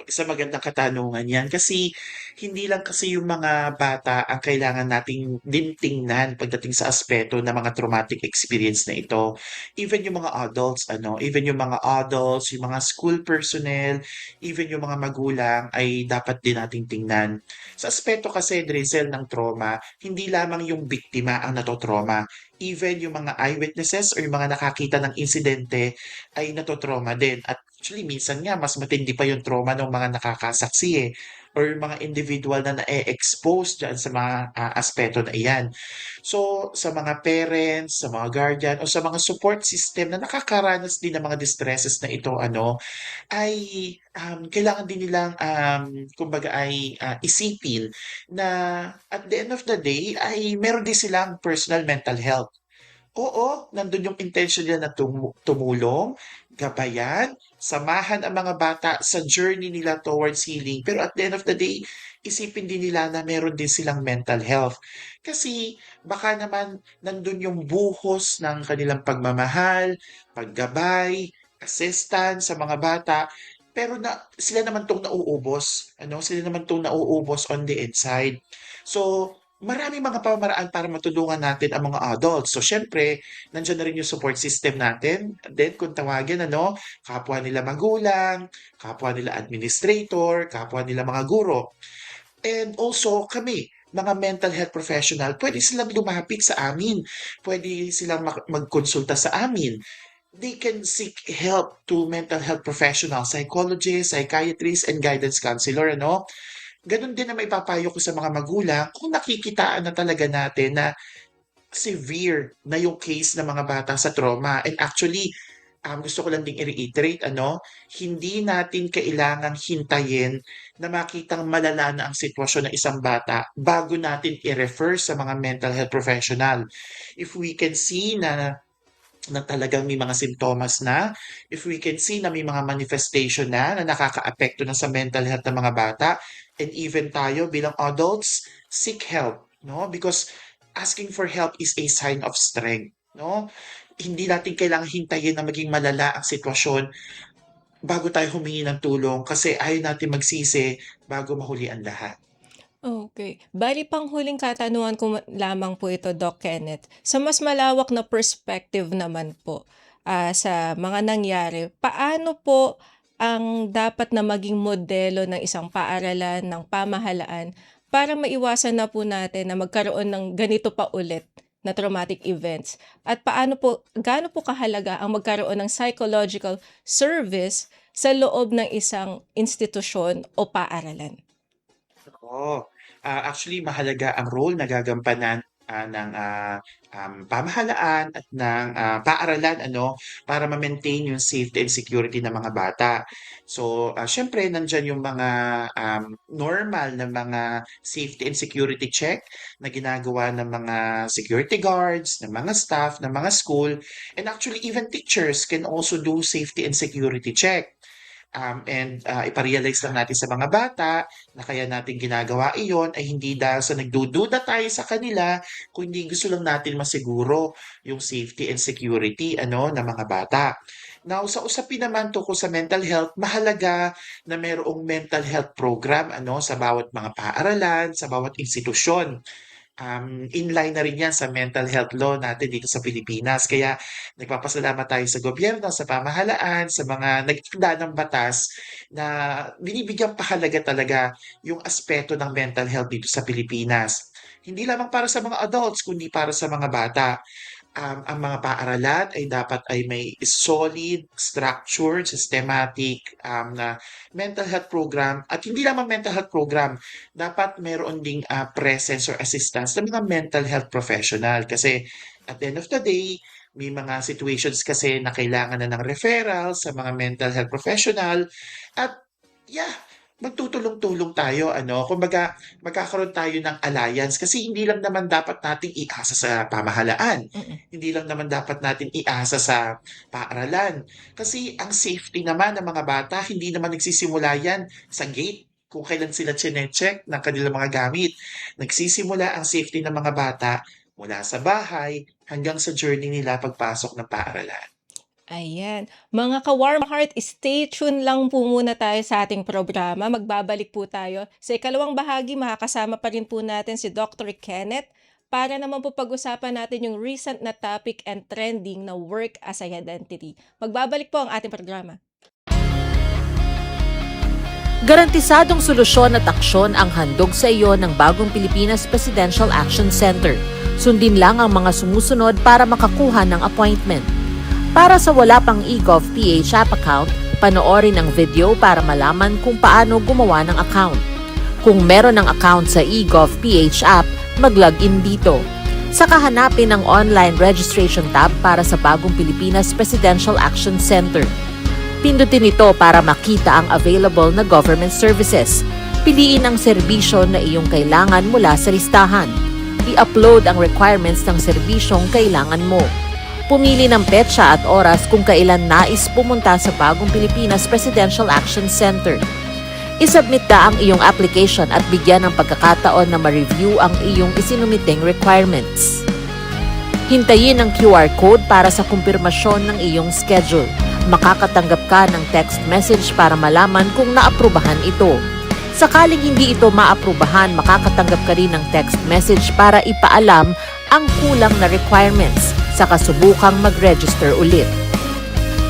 Isang magandang katanungan 'yan kasi hindi lang kasi yung mga bata ang kailangan nating din tingnan pagdating sa aspeto ng mga traumatic experience na ito. Even yung mga adults ano, even yung mga adults, yung mga school personnel, even yung mga magulang ay dapat din nating tingnan. Sa aspeto kasi, Drisel, ng trauma, hindi lamang yung biktima ang nato-trauma. Even yung mga eyewitnesses or yung mga nakakita ng insidente ay nato-trauma din. At actually, minsan nga mas matindi pa yung trauma ng mga nakakasaksi eh, or yung mga individual na na-expose dyan sa mga aspeto na iyan. So, sa mga parents, sa mga guardian, o sa mga support system na nakakaranas din ng mga distresses na ito, ano, ay kailangan din nilang, kumbaga ay isipin na at the end of the day ay meron din silang personal mental health. Oo, nandun yung intention nila na tumulong, gabayan, samahan ang mga bata sa journey nila towards healing. Pero at the end of the day, isipin din nila na meron din silang mental health. Kasi baka naman nandun yung buhos ng kanilang pagmamahal, paggabay, assistance sa mga bata. Pero sila naman tong nauubos. Ano? Sila naman tong nauubos on the inside. So, maraming mga pamamaraan para matulungan natin ang mga adults. So, siyempre, nandiyan na rin yung support system natin. Then, kung tawagin, ano, kapwa nila magulang, kapwa nila administrator, kapwa nila mga guro. And also, kami, mga mental health professional, pwede silang lumapit sa amin. Pwede silang magkonsulta sa amin. They can seek help to mental health professionals, psychologists, psychiatrists, and guidance counselor, ano? Gano'n din ang maipapayo ko sa mga magulang kung nakikitaan na talaga natin na severe na yung case ng mga bata sa trauma. And actually, gusto ko lang ding i-reiterate, ano, hindi natin kailangang hintayin na makitang malala na ang sitwasyon ng isang bata bago natin i-refer sa mga mental health professional. If we can see na talagang may mga simptomas na, if we can see na may mga manifestation na nakakaapekto na sa mental health ng mga bata, and even tayo bilang adults, seek help, no? Because asking for help is a sign of strength, no? Hindi natin kailangang hintayin na maging malala ang sitwasyon bago tayo humingi ng tulong kasi ayaw natin magsisi bago mahuli ang lahat. Okay. Bale panghuling katanungan ko lamang po ito, Doc Kenneth. Sa mas malawak na perspective naman po, sa mga nangyari, paano po ang dapat na maging modelo ng isang paaralan, ng pamahalaan, para maiwasan na po natin na magkaroon ng ganito pa ulit na traumatic events? At gaano po kahalaga ang magkaroon ng psychological service sa loob ng isang institusyon o paaralan? Oo. Actually mahalaga ang role na gagampanan, ng, pamahalaan at ng, paaralan ano, para ma-maintain yung safety and security ng mga bata. So, siyempre nandiyan yung mga, normal na mga safety and security check na ginagawa ng mga security guards, ng mga staff, ng mga school, and actually even teachers can also do safety and security check. And ipa-realize lang natin sa mga bata na kaya natin ginagawa iyon ay hindi dahil sa nagdududa tayo sa kanila, kundi gusto lang natin masiguro yung safety and security ano ng mga bata. Now, sa usapin naman tungkol sa mental health, mahalaga na mayroong mental health program ano sa bawat mga paaralan, sa bawat institusyon. In-line na rin yan sa mental health law natin dito sa Pilipinas. Kaya nagpapasalamat tayo sa gobyerno, sa pamahalaan, sa mga nagtakda ng batas na binibigyan pahalaga talaga yung aspeto ng mental health dito sa Pilipinas. Hindi lamang para sa mga adults, kundi para sa mga bata. Ang mga paaralan ay dapat ay may solid, structured, systematic na mental health program. At hindi lamang mental health program, dapat meron ding presence or assistance ng mga mental health professional. Kasi at the end of the day, may mga situations kasi na kailangan na ng referral sa mga mental health professional. At yeah, magtutulong-tulong tayo ano, kumbaga magkakaroon tayo ng alliance kasi hindi lang naman dapat nating iasa sa pamahalaan, Mm. hindi lang naman dapat natin iasa sa paaralan. Kasi ang safety naman ng mga bata hindi naman nagsisimula yan sa gate kung kailan sila chine-check ng kanilang mga gamit. Nagsisimula ang safety ng mga bata mula sa bahay hanggang sa journey nila pagpasok ng paaralan. Ayan. Mga ka-warm heart, stay tuned lang po muna tayo sa ating programa. Magbabalik po tayo. Sa ikalawang bahagi, makakasama pa rin po natin si Dr. Kenneth para naman po pag-usapan natin yung recent na topic and trending na work as an identity. Magbabalik po ang ating programa. Garantisadong solusyon at aksyon ang handog sa iyo ng Bagong Pilipinas Presidential Action Center. Sundin lang ang mga sumusunod para makakuha ng appointment. Para sa wala pang eGov.ph app account, panoorin ang video para malaman kung paano gumawa ng account. Kung meron ng account sa eGov.ph app, mag-login dito. Saka hanapin ang online registration tab para sa Bagong Pilipinas Presidential Action Center. Pindutin ito para makita ang available na government services. Piliin ang serbisyo na iyong kailangan mula sa listahan. I-upload ang requirements ng serbisyong kailangan mo. Pumili ng petsa at oras kung kailan nais pumunta sa Bagong Pilipinas Presidential Action Center. I-submit na ang iyong application at bigyan ng pagkakataon na ma-review ang iyong isinumiting requirements. Hintayin ang QR code para sa kumpirmasyon ng iyong schedule. Makakatanggap ka ng text message para malaman kung naaprubahan ito. Sakaling hindi ito maaprubahan, makakatanggap ka rin ng text message para ipaalam ang kulang na requirements sa kasubukang mag-register ulit.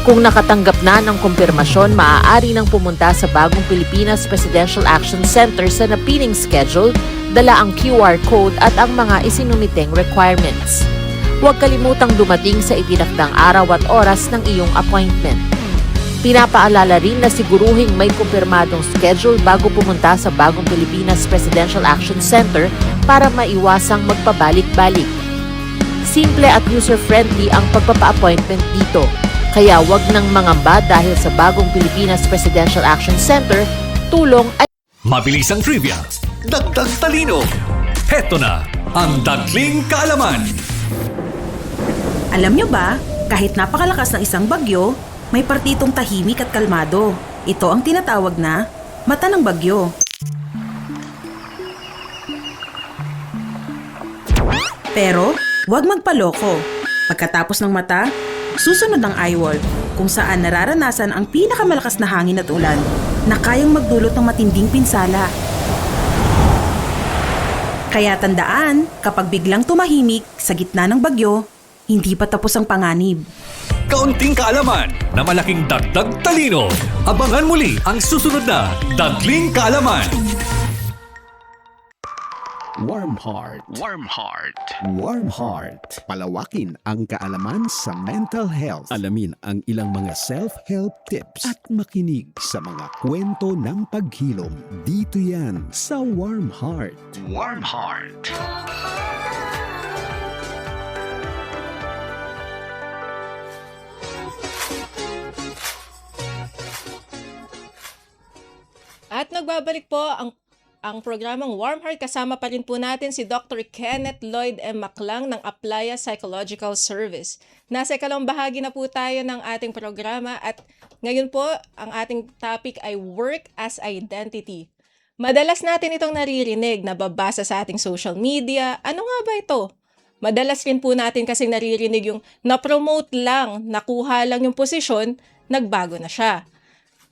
Kung nakatanggap na ng kumpirmasyon, maaari nang pumunta sa Bagong Pilipinas Presidential Action Center sa napiling schedule, dala ang QR code at ang mga isinumiteng requirements. Huwag kalimutang dumating sa itinakdang araw at oras ng iyong appointment. Pinapaalala rin na siguruhing may kumpirmadong schedule bago pumunta sa Bagong Pilipinas Presidential Action Center para maiwasang magpabalik-balik. Simple at user-friendly ang pagpapa-appointment dito. Kaya wag nang mangamba dahil sa Bagong Pilipinas Presidential Action Center, tulong ay Mabilis ang trivia, dagdag talino. Heto na ang Dagling Kaalaman. Alam nyo ba, kahit napakalakas ng isang bagyo, may partitong tahimik at kalmado. Ito ang tinatawag na mata ng bagyo. Pero, huwag magpaloko. Pagkatapos ng mata, susunod ang eyewall, kung saan nararanasan ang pinakamalakas na hangin at ulan na kayang magdulot ng matinding pinsala. Kaya tandaan, kapag biglang tumahimik sa gitna ng bagyo, hindi pa tapos ang panganib. Kaunting kaalaman na malaking dagdag talino. Abangan muli ang susunod na Dagling Kaalaman. Warm Heart. Warm Heart. Warm Heart. Palawakin ang kaalaman sa mental health. Alamin ang ilang mga self-help tips at makinig sa mga kwento ng paghilom. Dito yan sa Warm Heart. Warm Heart. At nagbabalik po ang programang Warm Heart. Kasama pa rin po natin si Dr. Kenneth Lloyd M. Maclang ng Aplaya Psychological Service. Nasa ikalawang bahagi na po tayo ng ating programa at ngayon po ang ating topic ay Work as Identity. Madalas natin itong naririnig, nababasa sa ating social media. Ano nga ba ito? Madalas rin po natin kasing naririnig yung na-promote lang, nakuha lang yung posisyon, nagbago na siya.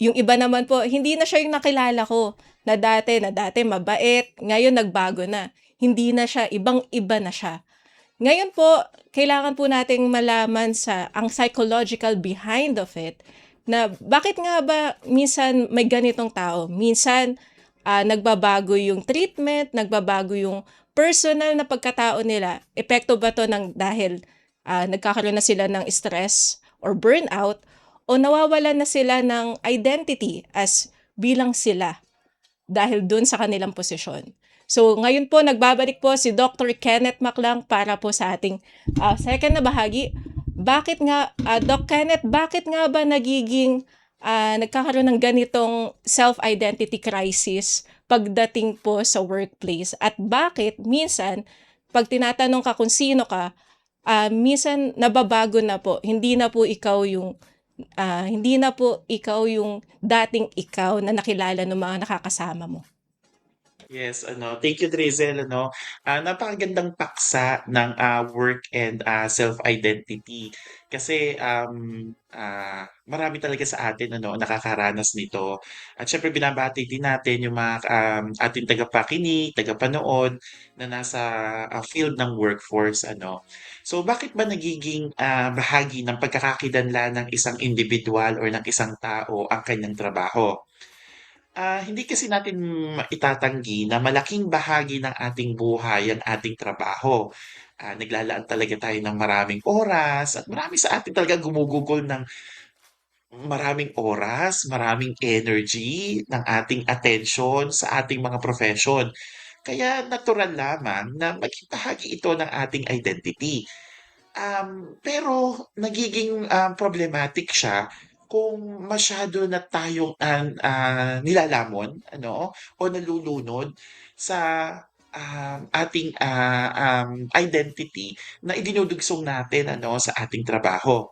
Yung iba naman po, hindi na siya yung nakilala ko na dati mabait, ngayon nagbago na. Hindi na siya, ibang-iba na siya. Ngayon po, kailangan po nating malaman ang psychological behind of it na bakit nga ba minsan may ganitong tao? Minsan, nagbabago yung treatment, nagbabago yung personal na pagkatao nila. Epekto ba to dahil nagkakaroon na sila ng stress or burnout o nawawalan na sila ng identity as bilang sila dahil dun sa kanilang posisyon. So ngayon po nagbabalik po si Dr. Kenneth Maclang para po sa ating second na bahagi. Bakit nga, Doc Kenneth, bakit nga ba nagiging nagkakaroon ng ganitong self-identity crisis pagdating po sa workplace? At bakit minsan, pag tinatanong ka kung sino ka, minsan nababago na po. Hindi na po ikaw yung dating ikaw na nakilala ng mga nakakasama mo. Yes, thank you, Drizel, napakagandang paksa ng work and self-identity. Kasi marami talaga sa atin nakakaranas nito. At syempre binabati din natin yung mga ating tagapakinig, tagapanood na nasa field ng workforce. So bakit ba nagiging bahagi ng pagkakakilanlan ng isang individual or ng isang tao ang kanyang trabaho? Hindi kasi natin itatanggi na malaking bahagi ng ating buhay ang ating trabaho. Naglalaan talaga tayo ng maraming oras at marami sa atin talaga gumugugol ng maraming oras, maraming energy, ng ating attention sa ating mga profession. Kaya natural lamang na maging bahagi ito ng ating identity. Pero nagiging problematic siya kung masyado na tayong nilalamon o nalulunod sa ating identity na idinudugsong natin sa ating trabaho.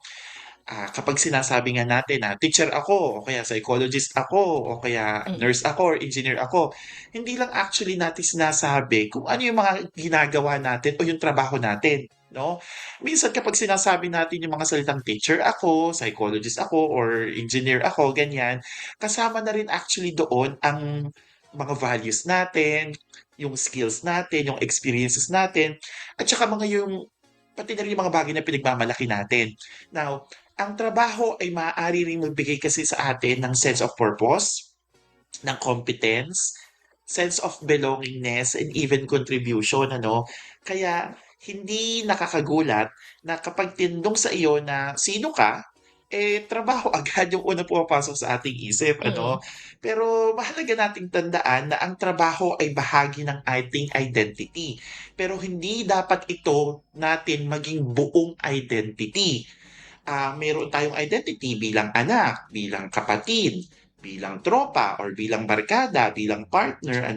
Kapag sinasabi nga natin na teacher ako o kaya psychologist ako o kaya nurse ako or engineer ako, hindi lang actually natin sinasabi kung ano yung mga ginagawa natin o yung trabaho natin, no? Minsan kapag sinasabi natin yung mga salitang teacher ako, psychologist ako, or engineer ako, ganyan, kasama na rin actually doon ang mga values natin, yung skills natin, yung experiences natin, at saka pati na rin yung mga bagay na pinagmamalaki natin. Now, ang trabaho ay maaari ring magbigay kasi sa atin ng sense of purpose, ng competence, sense of belongingness, and even contribution, Kaya hindi nakakagulat na kapag tinanong sa iyo na sino ka, trabaho agad yung unang pumapasok sa ating isip, Mm. Pero mahalaga nating tandaan na ang trabaho ay bahagi ng ating identity. Pero hindi dapat ito natin maging buong identity. Meron tayong identity bilang anak, bilang kapatid, bilang tropa, or bilang barkada, bilang partner,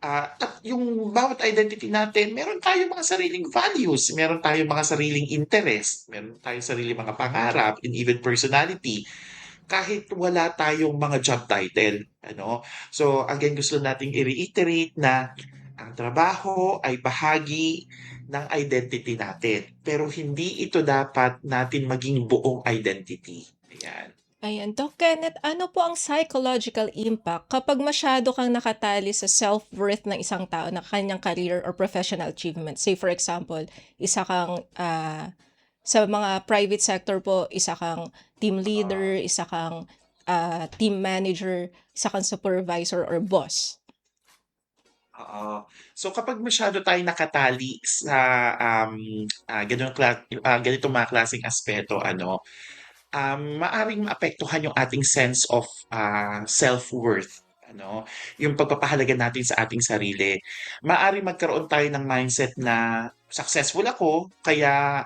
at yung bawat identity natin, meron tayong mga sariling values, meron tayong mga sariling interest, meron tayong sariling mga pangarap, and even personality, kahit wala tayong mga job title, So, again, gusto nating i-reiterate na ang trabaho ay bahagi ng identity natin, pero hindi ito dapat natin maging buong identity. Ayan. Ayan, Doc Kenneth, ano po ang psychological impact kapag masyado kang nakatali sa self-worth ng isang tao na kanyang career or professional achievement? Say for example, isa kang sa mga private sector po, isa kang team leader, isa kang team manager, isa kang supervisor or boss. Oo. So kapag masyado tayong nakatali sa ganitong mga klaseng aspeto, maaring maapektuhan yung ating sense of self-worth. Yung pagpapahalaga natin sa ating sarili. Maaring magkaroon tayo ng mindset na successful ako, kaya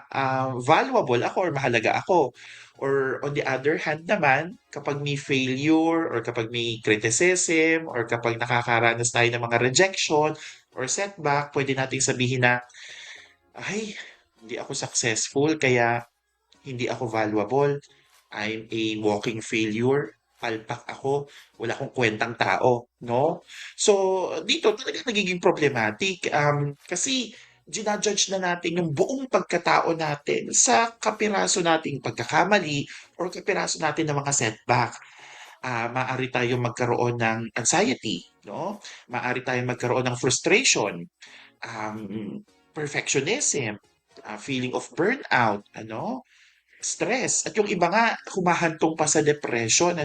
valuable ako or mahalaga ako. Or on the other hand naman, kapag may failure or kapag may criticism or kapag nakakaranas tayo ng mga rejection or setback, pwede nating sabihin na, ay, hindi ako successful, kaya hindi ako valuable. I'm a walking failure. Palpak ako. Wala akong kwentang tao, no? So, dito talaga nagiging problematic. Kasi ginajudge na natin yung buong pagkatao natin sa kapiraso nating pagkakamali or kapiraso natin ng mga setback. Maaari tayong magkaroon ng anxiety, no? Maaari tayong magkaroon ng frustration, perfectionism, feeling of burnout, stress. At yung iba nga, humahantong pa sa depression,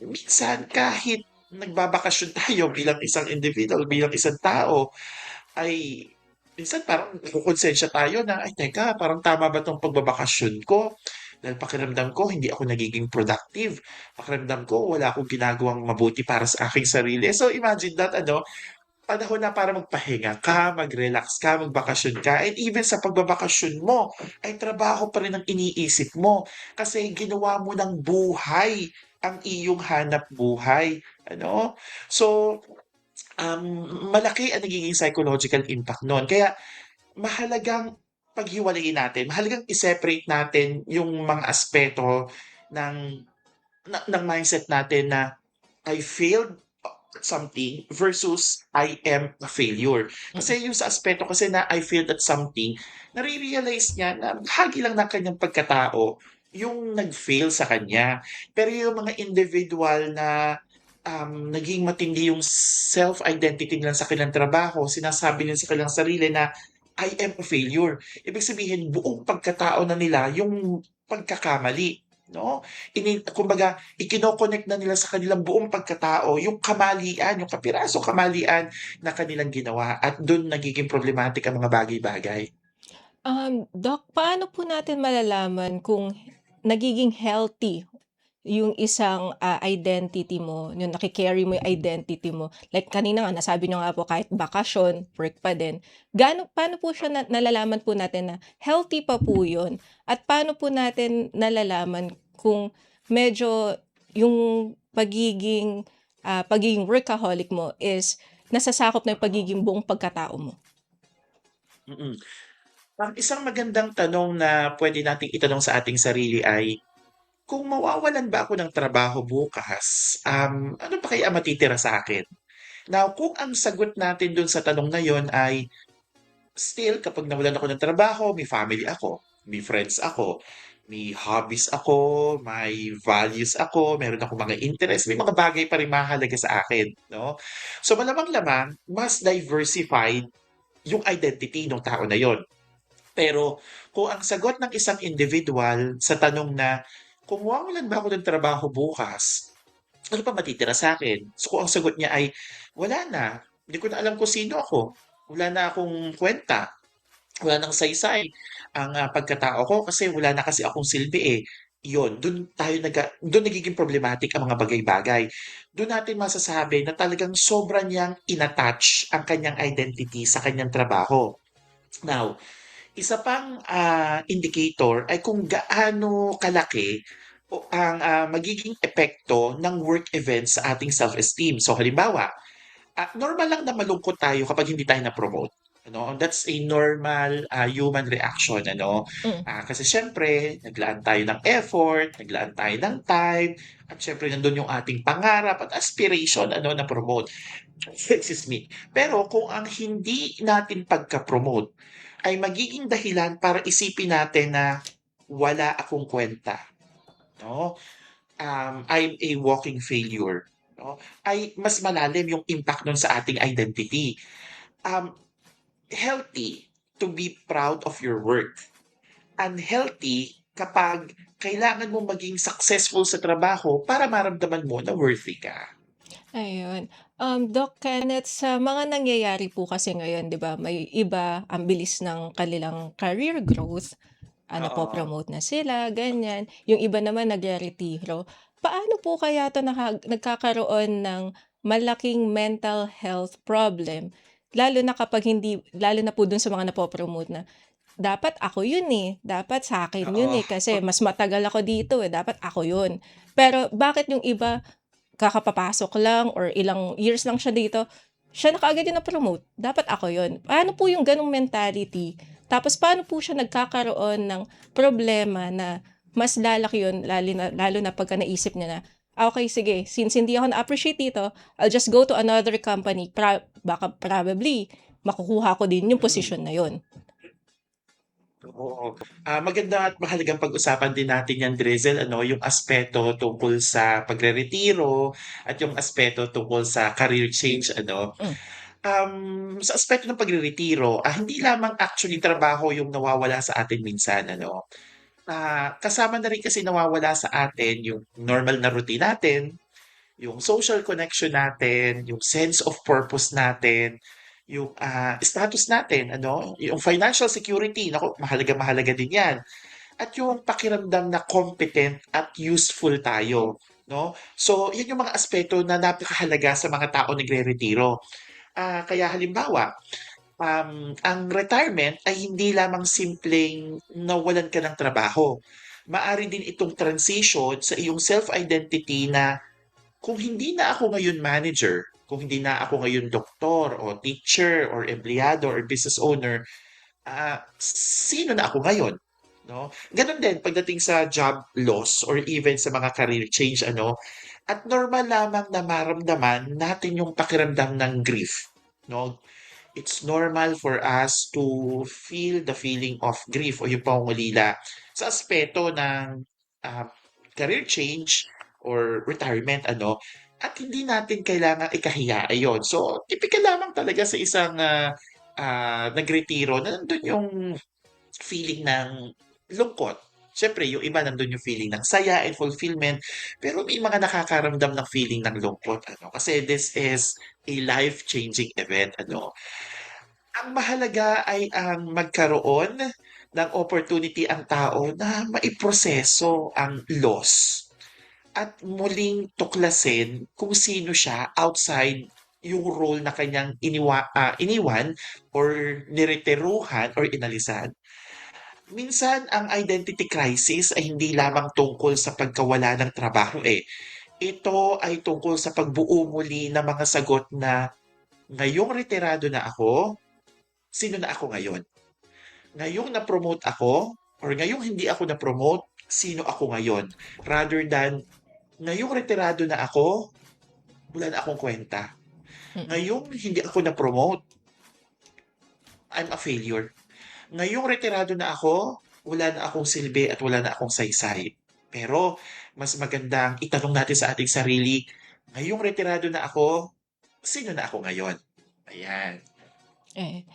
Minsan kahit nagbabakasyon tayo bilang isang individual, bilang isang tao, ay minsan parang nakokonsensya tayo na, ay teka, parang tama ba 'tong pagbabakasyon ko? Dahil pakiramdam ko hindi ako nagiging productive. Pakiramdam ko wala akong ginagawang mabuti para sa aking sarili. So imagine that, panahon na para magpahinga ka, mag-relax ka, magbakasyon ka, and even sa pagbabakasyon mo ay trabaho pa rin ang iniisip mo kasi ginawa mo ng buhay ang iyong hanap buhay, ano? So, malaki ang nagiging psychological impact nun. Kaya mahalagang paghiwalayin natin, mahalagang i-separate natin yung mga aspeto ng ng mindset natin na I failed at something versus I am a failure. Kasi yung sa aspeto kasi na I failed at something, nare-realize niya na bahagi lang ng kanyang pagkatao yung nag-fail sa kanya. Pero yung mga individual na naging matindi yung self-identity nila sa kanilang trabaho, sinasabi nila sa kanilang sarili na I am a failure. Ibig sabihin, buong pagkatao na nila yung pagkakamali. No? Kumbaga, ikino-connect na nila sa kanilang buong pagkatao yung kamalian, yung kapiraso kamalian na kanilang ginawa at doon nagiging problematic ang mga bagay-bagay. Doc, paano po natin malalaman kung nagiging healthy yung isang identity mo, yung nakikerry mo yung identity mo? Like kanina nga, nasabi nyo nga po, kahit bakasyon, work pa din. Paano po siya nalalaman po natin na healthy pa po yun? At paano po natin nalalaman kung medyo yung pagiging workaholic mo is nasasakop na yung pagiging buong pagkatao mo? Mm. Ang isang magandang tanong na pwede nating itanong sa ating sarili ay, kung mawawalan ba ako ng trabaho bukas, ano pa kaya ang matitira sa akin? Now, kung ang sagot natin dun sa tanong na yon ay still, kapag nawalan ako ng trabaho, may family ako, may friends ako, may hobbies ako, may values ako, meron akong mga interest, may mga bagay pa rin mahalaga sa akin, no? So malamang-lamang, mas diversified yung identity ng tao na yon. Pero kung ang sagot ng isang individual sa tanong na, kung mawawalan ba ako ng trabaho bukas, ano pa matitira sa akin? So kung ang sagot niya ay, wala na, hindi ko na alam kung sino ako, wala na akong kwenta, wala nang saysay ang pagkatao ko kasi wala na kasi akong silbi eh. Yun, doon nagiging problematic ang mga bagay-bagay. Doon natin masasabi na talagang sobra niyang inattach ang kanyang identity sa kanyang trabaho. Now, isa pang indicator ay kung gaano kalaki ang magiging epekto ng work events sa ating self-esteem. So halimbawa, normal lang na malungkot tayo kapag hindi tayo na-promote. Ano? That's a normal human reaction. Ano? Mm. Kasi syempre, naglaan tayo ng effort, naglaan tayo ng time, at syempre nandun yung ating pangarap at aspiration na promote. Excuse me. Pero kung ang hindi natin pagka-promote ay magiging dahilan para isipin natin na wala akong kwenta, no? I'm a walking failure, no? Ay mas malalim yung impact nun sa ating identity. Um, Healthy to be proud of your work. Unhealthy kapag kailangan mo maging successful sa trabaho para maramdaman mo na worthy ka. Ayun. Doc Kenneth, sa mga nangyayari po kasi ngayon, 'di ba, may iba ang bilis ng kanilang career growth, Oo. napo-promote na sila, ganyan. Yung iba naman nagreretiro. Paano po kaya 'to nagkakaroon ng malaking mental health problem? Lalo na po dun sa mga napo-promote na, dapat ako yun eh, dapat sa akin yun Oo. eh, kasi mas matagal ako dito eh, dapat ako yun. Pero bakit yung iba kakapapasok lang or ilang years lang siya dito, siya na kaagad yung na-promote. Dapat ako yun. Paano po yung ganong mentality? Tapos paano po siya nagkakaroon ng problema na mas lalaki yun, lalo na pagka naisip niya na, okay, sige, since hindi ako na-appreciate dito, I'll just go to another company. Baka probably, makukuha ko din yung posisyon na yun. Oo. Maganda at mahalagang pag-usapan din natin yan, Drizzle, yung aspeto tungkol sa pagreretiro at yung aspeto tungkol sa career change, Mm. Sa aspeto ng pagreretiro, hindi lamang actually trabaho yung nawawala sa atin minsan, kasama na rin kasi nawawala sa atin yung normal na routine natin, yung social connection natin, yung sense of purpose natin, yung status natin, yung financial security, naku, mahalaga-mahalaga din yan. At yung pakiramdam na competent at useful tayo, no? So, yan yung mga aspeto na napakahalaga sa mga tao nagre-retiro. Kaya halimbawa, ang retirement ay hindi lamang simpleng nawalan ka ng trabaho. Maari din itong transition sa iyong self-identity na kung hindi na ako ngayon manager, kung hindi na ako ngayon doktor o teacher or empleyado or business owner, sino na ako ngayon? No? Ganon din pagdating sa job loss or even sa mga career change, ano, at normal lamang na maramdaman natin yung pakiramdam ng grief. No? It's normal for us to feel the feeling of grief o yung pangungulila sa aspeto ng ah, career change or retirement, ano, at hindi natin kailangang ikahiya ayon. So, typical lamang talaga sa isang nagretiro na nandun yung feeling ng lungkot. Siyempre, yung iba nandun yung feeling ng saya and fulfillment, pero may mga nakakaramdam ng feeling ng lungkot, ano, kasi this is a life-changing event, ano. Ang mahalaga ay ang magkaroon ng opportunity ang tao na maiproseso ang loss at muling tuklasin kung sino siya outside yung role na kanyang iniwan or niretiruhan or inalisan. Minsan ang identity crisis ay hindi lamang tungkol sa pagkawala ng trabaho eh. Ito ay tungkol sa pagbuo muli ng mga sagot na ngayong retirado na ako, sino na ako ngayon? Ngayong na-promote ako or ngayong hindi ako na-promote, sino ako ngayon? Rather than ngayong retirado na ako, wala na akong kwenta. Ngayong hindi ako na-promote, I'm a failure. Ngayong retirado na ako, wala na akong silbi at wala na akong saysay. Pero mas magandang itanong natin sa ating sarili, ngayong retirado na ako, sino na ako ngayon? Ayan. Eh,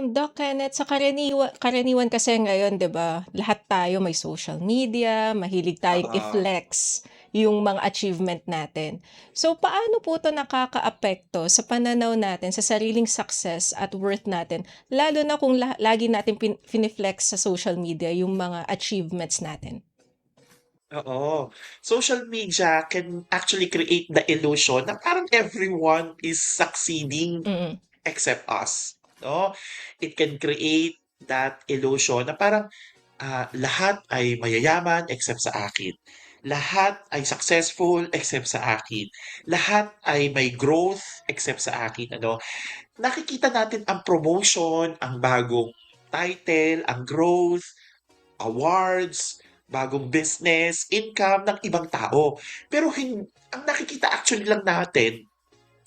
Doc Kenneth, sa karaniwan kasi ngayon, 'di ba, lahat tayo may social media, mahilig tayong Oo. i-flex yung mga achievement natin. So, paano po 'to nakakaapekto sa pananaw natin sa sariling success at worth natin, lalo na kung lagi natin fini-flex sa social media yung mga achievements natin? Oo. Social media can actually create the illusion na parang everyone is succeeding Mm. except us, no? It can create that illusion na parang lahat ay mayayaman except sa akin. Lahat ay successful except sa akin. Lahat ay may growth except sa akin, ano? Nakikita natin ang promotion, ang bagong title, ang growth, awards, bagong business, income ng ibang tao. Pero ang nakikita actually lang natin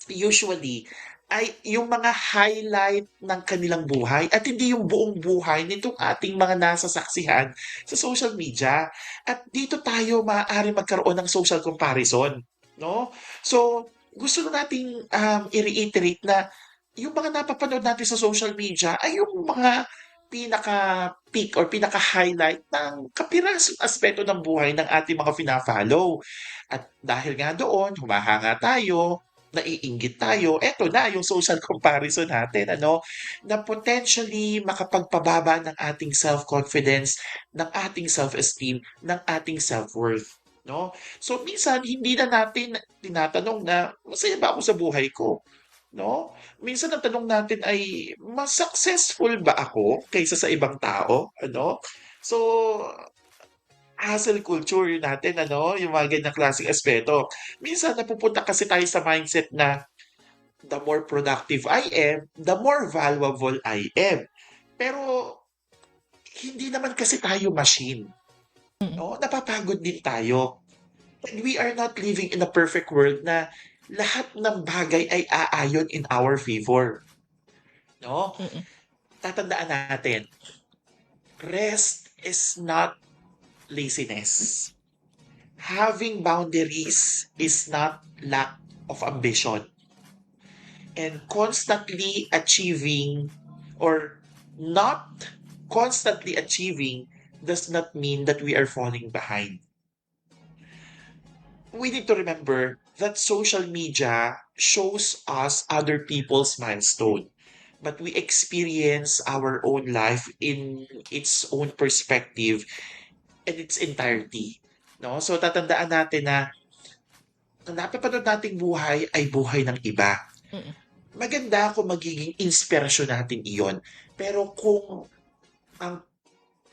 usually ay yung mga highlight ng kanilang buhay at hindi yung buong buhay nitong ating mga nasasaksihan sa social media. At dito tayo maaari magkaroon ng social comparison, no? So, gusto na nating i-reiterate na yung mga napapanood natin sa social media ay yung mga pinaka-peak or pinaka-highlight ng kapirasong aspeto ng buhay ng ating mga fina-follow. At dahil nga doon, humahanga tayo, naiinggit tayo, eto na yung social comparison natin, ano, na potentially makapagpababa ng ating self-confidence, ng ating self-esteem, ng ating self-worth. No? So minsan hindi na natin tinatanong na masaya ba ako sa buhay ko? No? Minsan ang tanong natin ay mas successful ba ako kaysa sa ibang tao? Ano? So hustle culture natin, ano, yung mga ganyang klaseng aspeto. Minsan napupunta kasi tayo sa mindset na the more productive I am, the more valuable I am. Pero hindi naman kasi tayo machine. No? Napapagod din tayo. And we are not living in a perfect world na lahat ng bagay ay aayon in our favor. No? Mm. Tatandaan natin, rest is not laziness. Having boundaries is not lack of ambition. And constantly achieving or not constantly achieving does not mean that we are falling behind. We need to remember that social media shows us other people's milestone, but we experience our own life in its own perspective and its entirety. No? So tatandaan natin na ang napapanood nating buhay ay buhay ng iba. Mm. maganda kung magiging inspirasyon natin iyon. Pero kung ang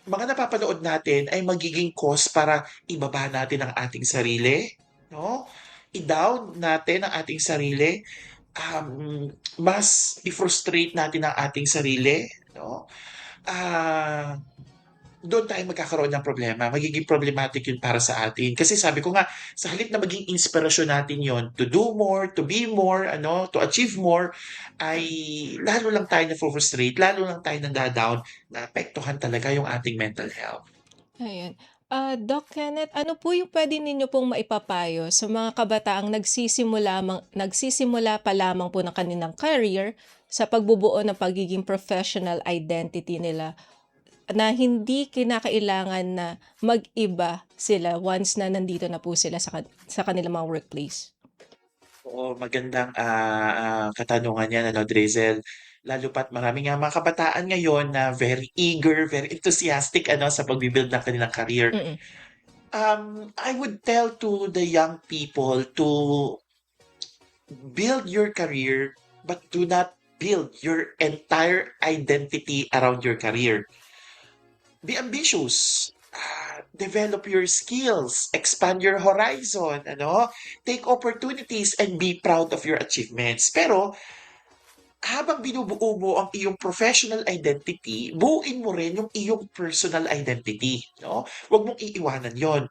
mga napapanood natin ay magiging cause para ibaba natin ang ating sarili, no? I-down natin ang ating sarili, mas i-frustrate natin ang ating sarili, no? Ah, doon tayo magkakaroon ng problema. Magiging problematic yun para sa atin. Kasi sabi ko nga, sa halip na maging inspirasyon natin yon to do more, to be more, to achieve more, ay lalo lang tayo na-frustrate, lalo lang tayo nanda-down, naapektuhan talaga yung ating mental health. Ayan. Doc Kenneth, ano po yung pwede ninyo pong maipapayo sa mga kabataang nagsisimula pa lamang po ng kanilang career sa pagbubuo ng pagiging professional identity nila na hindi kinakailangan na mag-iba sila once na nandito na po sila sa kanilang mga workplace? Oo, magandang katanungan yan, Drizel. Lalo pat marami nga mga kabataan ngayon na very eager, very enthusiastic sa pagbibuild ng kanilang career. Mm. I would tell to the young people to build your career, but do not build your entire identity around your career. Be ambitious. Develop your skills, expand your horizon, take opportunities and be proud of your achievements. Pero habang binubuo mo ang iyong professional identity, buuin mo rin yung iyong personal identity, no? Huwag mong iiwanan 'yon.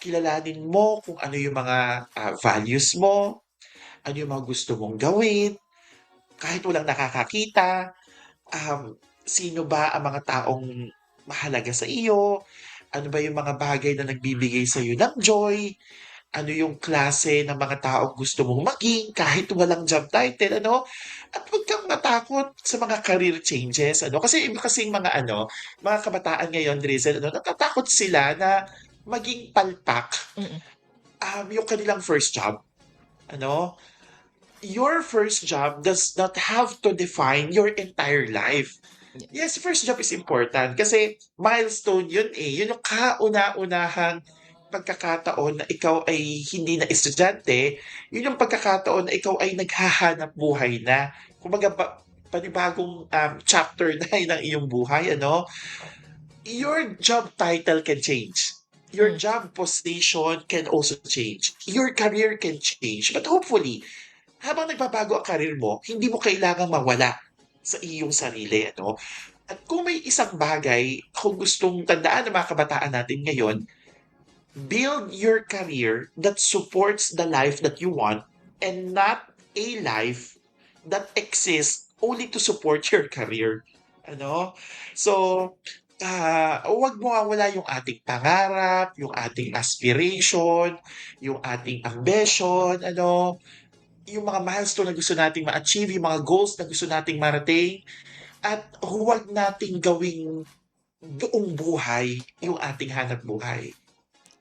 Kilalanin mo kung ano yung mga values mo, ano yung mga gusto mong gawin, kahit walang nakakakita, sino ba ang mga taong mahalaga sa iyo, ano ba yung mga bagay na nagbibigay sa iyo ng joy, ano yung klase ng mga taong gusto mong maging kahit walang job title, At huwag kang matakot sa mga career changes, Kasi iba kasing mga kabataan ngayon, Drizel, natatakot sila na maging palpak, Mm. yung kanilang first job, ano? Your first job does not have to define your entire life. Yes, first job is important kasi milestone yun eh. Yun yung kauna-unahang pagkakataon na ikaw ay hindi na estudyante, yun yung pagkakataon na ikaw ay naghahanap buhay na. Kumbaga, panibagong chapter na yun ng iyong buhay, Your job title can change. Your Mm. job position can also change. Your career can change. But hopefully, habang nagbabago ang career mo, hindi mo kailangang mawala sa iyong sarili, At kung may isang bagay, kung gustong tandaan ng mga kabataan natin ngayon, build your career that supports the life that you want and not a life that exists only to support your career. So, huwag mawawala yung ating pangarap, yung ating aspiration, yung ating ambition, yung mga milestone na gusto nating ma-achieve, yung mga goals na gusto nating marating, at huwag nating gawing buong buhay yung ating hanap buhay.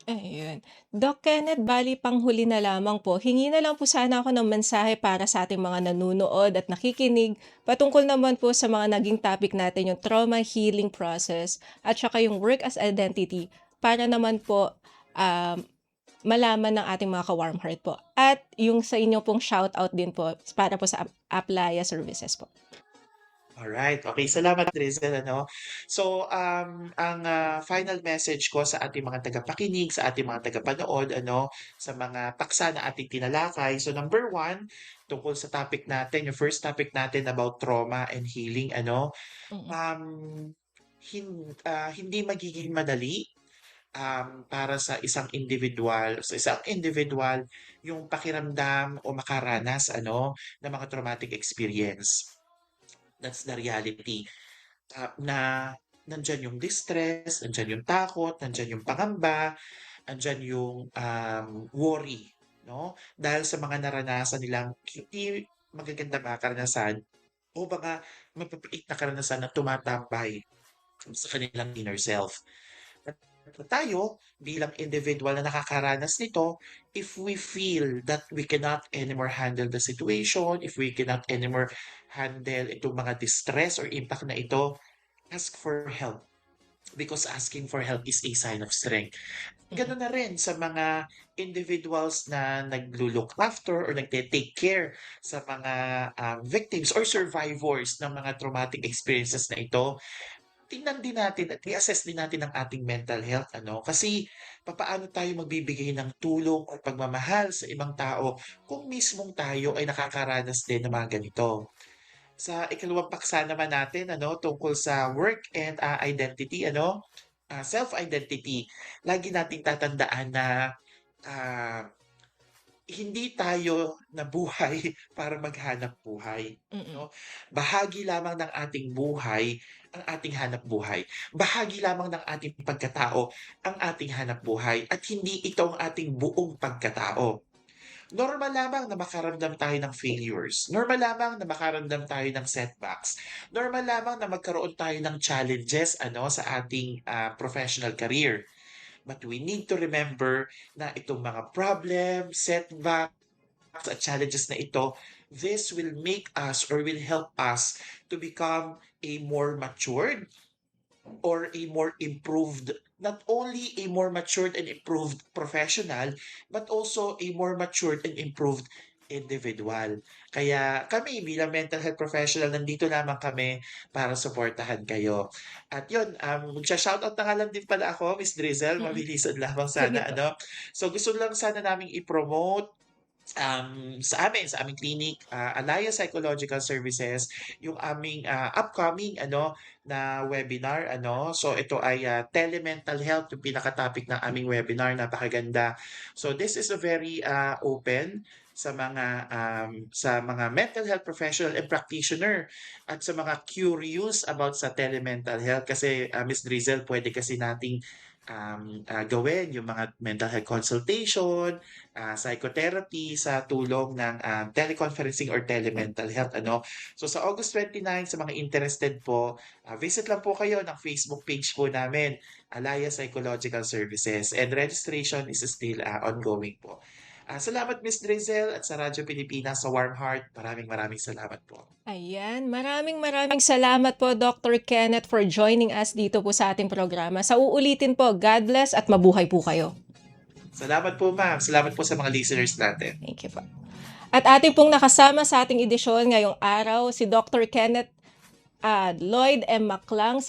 Ayun. Doc Kenneth, bali panghuli na lamang po. Hingi na lang po sana ako ng mensahe para sa ating mga nanunood at nakikinig patungkol naman po sa mga naging topic natin, yung trauma healing process at saka yung work as identity para naman po malaman ng ating mga ka-warm heart po. At yung sa inyo pong shoutout din po para po sa Aplaya Services po. Alright, okay. Salamat, Drizel, So, ang final message ko sa ating mga tagapakinig, sa ating mga tagapanood, sa mga paksa na ating tinalakay. So, number 1, tungkol sa topic natin, yung first topic natin about trauma and healing, Mm. hindi magiging madali para sa isang individual, yung pakiramdam o makaranas, ng mga traumatic experience. That's the reality. Na nandyan yung distress, nandyan yung takot, nandyan yung pangamba, nandyan yung worry, Dahil sa mga naranasan nilang hindi magaganda mga karanasan o mga mapapait na karanasan na tumatambay sa kanilang inner self. At tayo, bilang individual na nakakaranas nito, if we feel that we cannot anymore handle the situation, if we cannot anymore handle itong mga distress or impact na ito, ask for help. because asking for help is a sign of strength. Gano'n na rin sa mga individuals na naglo-look after or nagte-take care sa mga, victims or survivors ng mga traumatic experiences na ito. Tingnan din natin at i-assess din natin ang ating mental health ano, kasi papaano tayo magbibigay ng tulong at pagmamahal sa ibang tao kung mismong tayo ay nakakaranas din ng mga ganito. Sa ikalawang paksa naman natin ano, tungkol sa work and, identity ano, self-identity, lagi nating tatandaan na, ah, hindi tayo nabuhay para maghanap buhay, Mm. 'no? Bahagi lamang ng ating buhay ang ating hanap buhay. Bahagi lamang ng ating pagkatao ang ating hanap buhay at hindi ito ang ating buong pagkatao. Normal lamang na makaramdam tayo ng failures. Normal lamang na makaramdam tayo ng setbacks. Normal lamang na magkaroon tayo ng challenges ano sa ating professional career. But we need to remember na itong mga problems, setbacks at challenges na ito, this will make us or will help us to become a more matured or a more improved, not only a more matured and improved professional, but also a more matured and improved individual. Kaya kami bilang mental health professional, nandito lamang kami para suportahan kayo. At yun, magsha-shoutout na nga lang din pala ako, Miss Drizzle, Mm. mabilisan lamang Sige sana po. ano. So gusto lang sana naming i-promote sa aming clinic, Alaya Psychological Services, yung aming upcoming ano na webinar ano. So ito ay telemental health yung pinaka-topic ng aming webinar, napakaganda. So this is a very open sa mga mental health professional and practitioner at sa mga curious about sa telemental health kasi Miss Drizzle, pwede kasi nating gawin yung mga mental health consultation, psychotherapy sa tulong ng teleconferencing or telemental health ano. So sa August 29 sa mga interested po, visit lang po kayo ng Facebook page po namin, Alaya Psychological Services, and registration is still ongoing po. Salamat Miss Drizzle at sa Radyo Pilipinas sa Warm Heart. Maraming salamat po. Ayan, maraming salamat po Dr. Kenneth for joining us dito po sa ating programa. Sa uulitin po, God bless at mabuhay po kayo. Salamat po ma'am. Salamat po sa mga listeners natin. Thank you po. At ating pong nakasama sa ating edisyon ngayong araw si Dr. Kenneth Lloyd M. Maclang,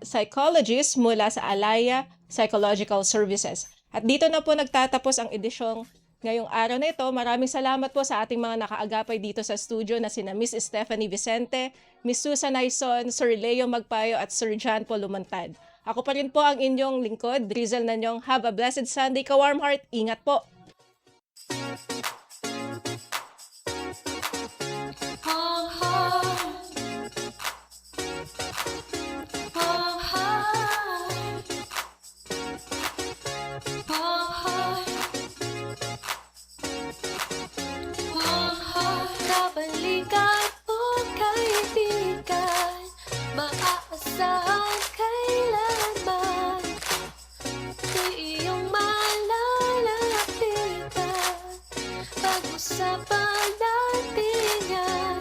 psychologist mula sa Alaya Psychological Services. At dito na po nagtatapos ang edisyong ngayong araw na ito. Maraming salamat po sa ating mga nakaagapay dito sa studio na sina Miss Stephanie Vicente, Miss Susan Aison, Sir Leo Magpayo at Sir John Paul Lumantad. Ako pa rin po ang inyong lingkod, Drizzle Nanyong. Have a blessed Sunday, ka-warm heart. Ingat po! Warm heart. Warm heart. Warm heart. Warm heart. Kabalikan o kaibigan, maaasahan kailanman. Di iyong malalapitan, pag-usapan natin yan.